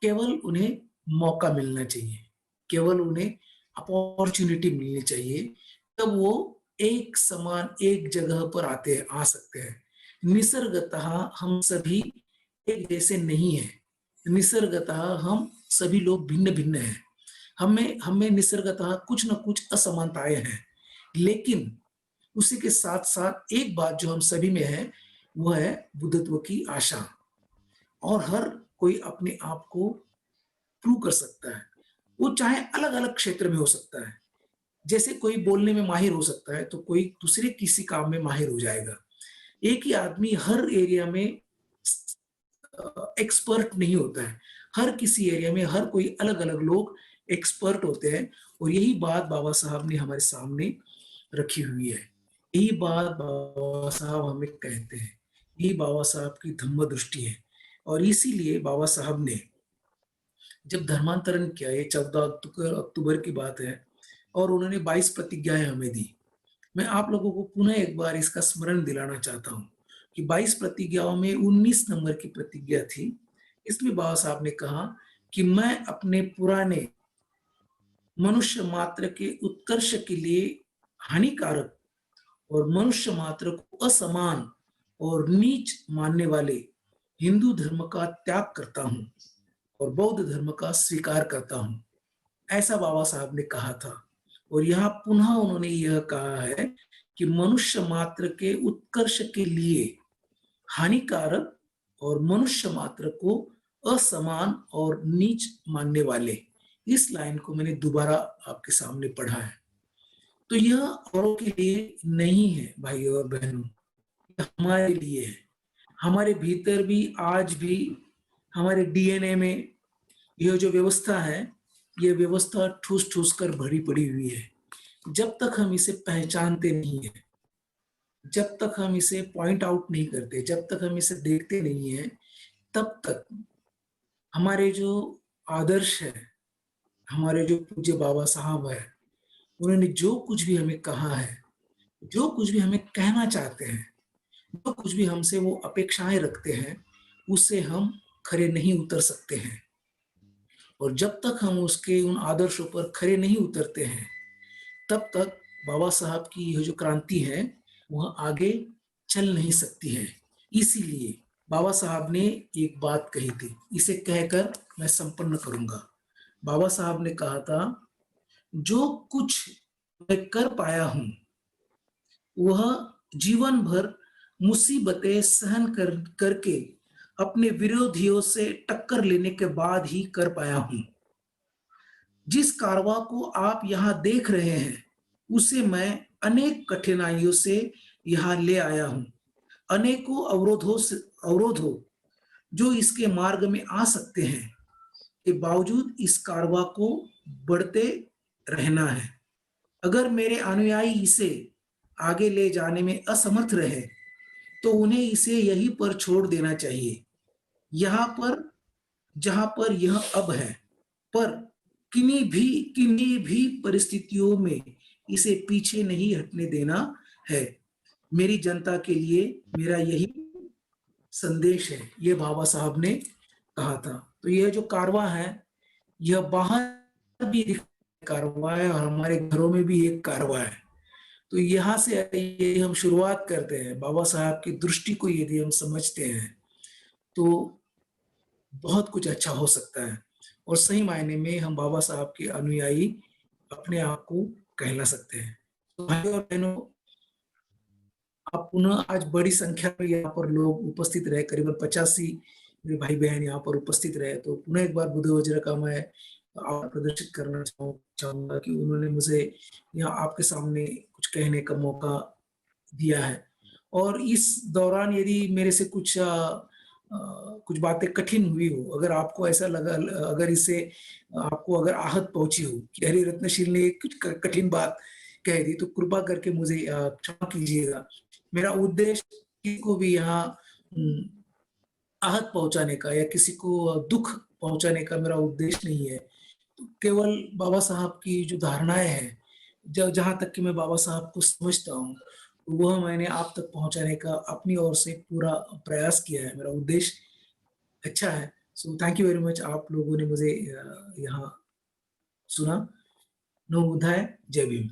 [SPEAKER 1] केवल उन्हें मौका मिलना चाहिए, केवल उन्हें अपॉर्च्युनिटी मिलनी चाहिए, तब वो एक समान एक जगह पर आ सकते हैं। निसर्गतः हम सभी एक जैसे नहीं हैं। निसर्गतः हम सभी लोग भिन्न-भिन्न हैं। हमें निसर्गतः कुछ न कुछ असमानताएँ हैं। लेकिन उसी के साथ-साथ एक बात जो हम सभी में है, वो है बुद्धत्व की आशा और हर कोई अपने आप को प्रूव कर सकता है। वो चाहे अलग-अलग क्षेत्र में हो सकता है। जैसे कोई बोलने में माहिर हो सकता है, तो कोई दूसरे किसी काम में माहिर हो जाएगा। एक ही आदमी हर एरिया में एक्सपर्ट नहीं होता है। हर किसी एरिया में हर कोई अलग-अलग लोग एक्सपर्ट होते हैं और यही बात बाबा साहब ने हमारे सामने रखी हुई है। यही बात बाबा साहब हमें कहते हैं। यही बाबा साहब की धम्म दृष्टि है और इसीलिए बाबा साहब ने जब धर्मांतरण किया, ये 14 अक्टूबर की बात है और उन्होंने 22 प्रतिज्ञाएँ हमें दी। मैं आप लोगों को पुनः एक बार इसका स्मरण दिलाना चाहता हूँ कि 22 प्रतिज्ञाओं में 19 नंबर की प्रतिज्ञा थी। इसमें बाबा साहब ने कहा कि मैं अपने पुराने मनुष्य मात्र के उत्कर्ष के लिए हानिकारक और मनुष्य मात्र को असमान और नीच मानने वाले हिंदू धर्म का त्याग करता हूँ और बौद्ध धर्म का स्वीकार करता हूँ। ऐसा बाबा साहब ने कहा था। और यहाँ पुनः उन्होंने यह कहा है कि मनुष्य मात्र के उत्कर्ष के लिए हानिकारक और मनुष्य मात्र को असमान और नीच मानने वाले, इस लाइन को मैंने दोबारा आपके सामने पढ़ा है। तो यह औरों के लिए नहीं है भाइयों और बहनों, यह हमारे लिए है। हमारे भीतर भी आज भी हमारे डीएनए में यह जो व्यवस्था है, यह व्यवस्था ठूस ठूस कर भरी पड़ी हुई है। जब तक हम इसे पहचानते नहीं है, जब तक हम इसे पॉइंट आउट नहीं करते, जब तक हम इसे देखते नहीं है, तब तक हमारे जो आदर्श है, हमारे जो पूज्य बाबा साहब है, उन्होंने जो कुछ भी हमें कहा है, जो कुछ भी हमें कहना चाहते हैं, जो कुछ भी हमसे वो अपेक्षाएं रखते हैं, उससे हम खरे नहीं उतर सकते हैं। और जब तक हम उसके उन आदर्शों पर खरे नहीं उतरते हैं, तब तक बाबा साहब की यह जो क्रांति है, वह आगे चल नहीं सकती है। इसीलिए बाबा साहब ने एक बात कही थी, इसे कहकर मैं संपन्न करूंगा। बाबा साहब ने कहा था, जो कुछ मैं कर पाया हूं, वह जीवन भर मुसीबतें सहन करके अपने विरोधियों से टक्कर लेने के बाद ही कर पाया हूं। जिस कारवां को आप यहाँ देख रहे हैं, उसे मैं अनेक कठिनाइयों से यहाँ ले आया हूं। अनेकों अवरोधों जो इसके मार्ग में आ सकते हैं, के बावजूद इस कारवां को बढ़ते रहना है। अगर मेरे अनुयायी इसे आगे ले जाने में असमर्थ रहे, तो उन्हें इसे यहीं पर छोड़ देना चाहिए, यहाँ पर जहां पर यह अब है। पर किन्हीं भी परिस्थितियों में इसे पीछे नहीं हटने देना है। मेरी जनता के लिए मेरा यही संदेश है, ये बाबा साहब ने कहा था। तो यह जो कारवां है, यह बाहर भी एक कारवां है और हमारे घरों में भी एक कारवां है। तो यहाँ से यदि हम शुरुआत करते हैं, बाबा साहब की दृष्टि को यदि हम समझते हैं, तो बहुत कुछ अच्छा हो सकता है और सही मायने में हम बाबा साहब के अनुयायी अपने आप को कहला सकते हैं। तो भाइयों और बहनों, आप पुनः आज बड़ी संख्या में यहाँ पर लोग उपस्थित रहे, करीबन 85 मेरे भाई बहन यहाँ पर उपस्थित रहे। तो पुनः एक बार बुद्ध वज्र का मैं आभार प्रदर्शित करना चाहूंगा कि उन्होंने मुझे यहाँ आपके सामने कुछ कहने का मौका दिया है। और इस दौरान यदि मेरे से कुछ बातें कठिन हुई हो, अगर आपको ऐसा लगा, अगर इससे आपको अगर आहत पहुंची हो कि हरि रत्नशील ने कुछ कठिन बात कह दी, तो कृपा करके मुझे क्षमा कीजिएगा। मेरा उद्देश्य किसी को भी यहाँ आहत पहुंचाने का या किसी को दुख पहुंचाने का मेरा उद्देश्य नहीं है। तो केवल बाबा साहब की जो धारणाएं हैं, जहां तक कि मैं बाबा साहब को समझता हूँ, वह मैंने आप तक पहुंचाने का अपनी ओर से पूरा प्रयास किया है। मेरा उद्देश्य अच्छा है। So thank you very much, आप लोगों ने मुझे यहाँ सुना। नमो बुद्धाय, जय भीम।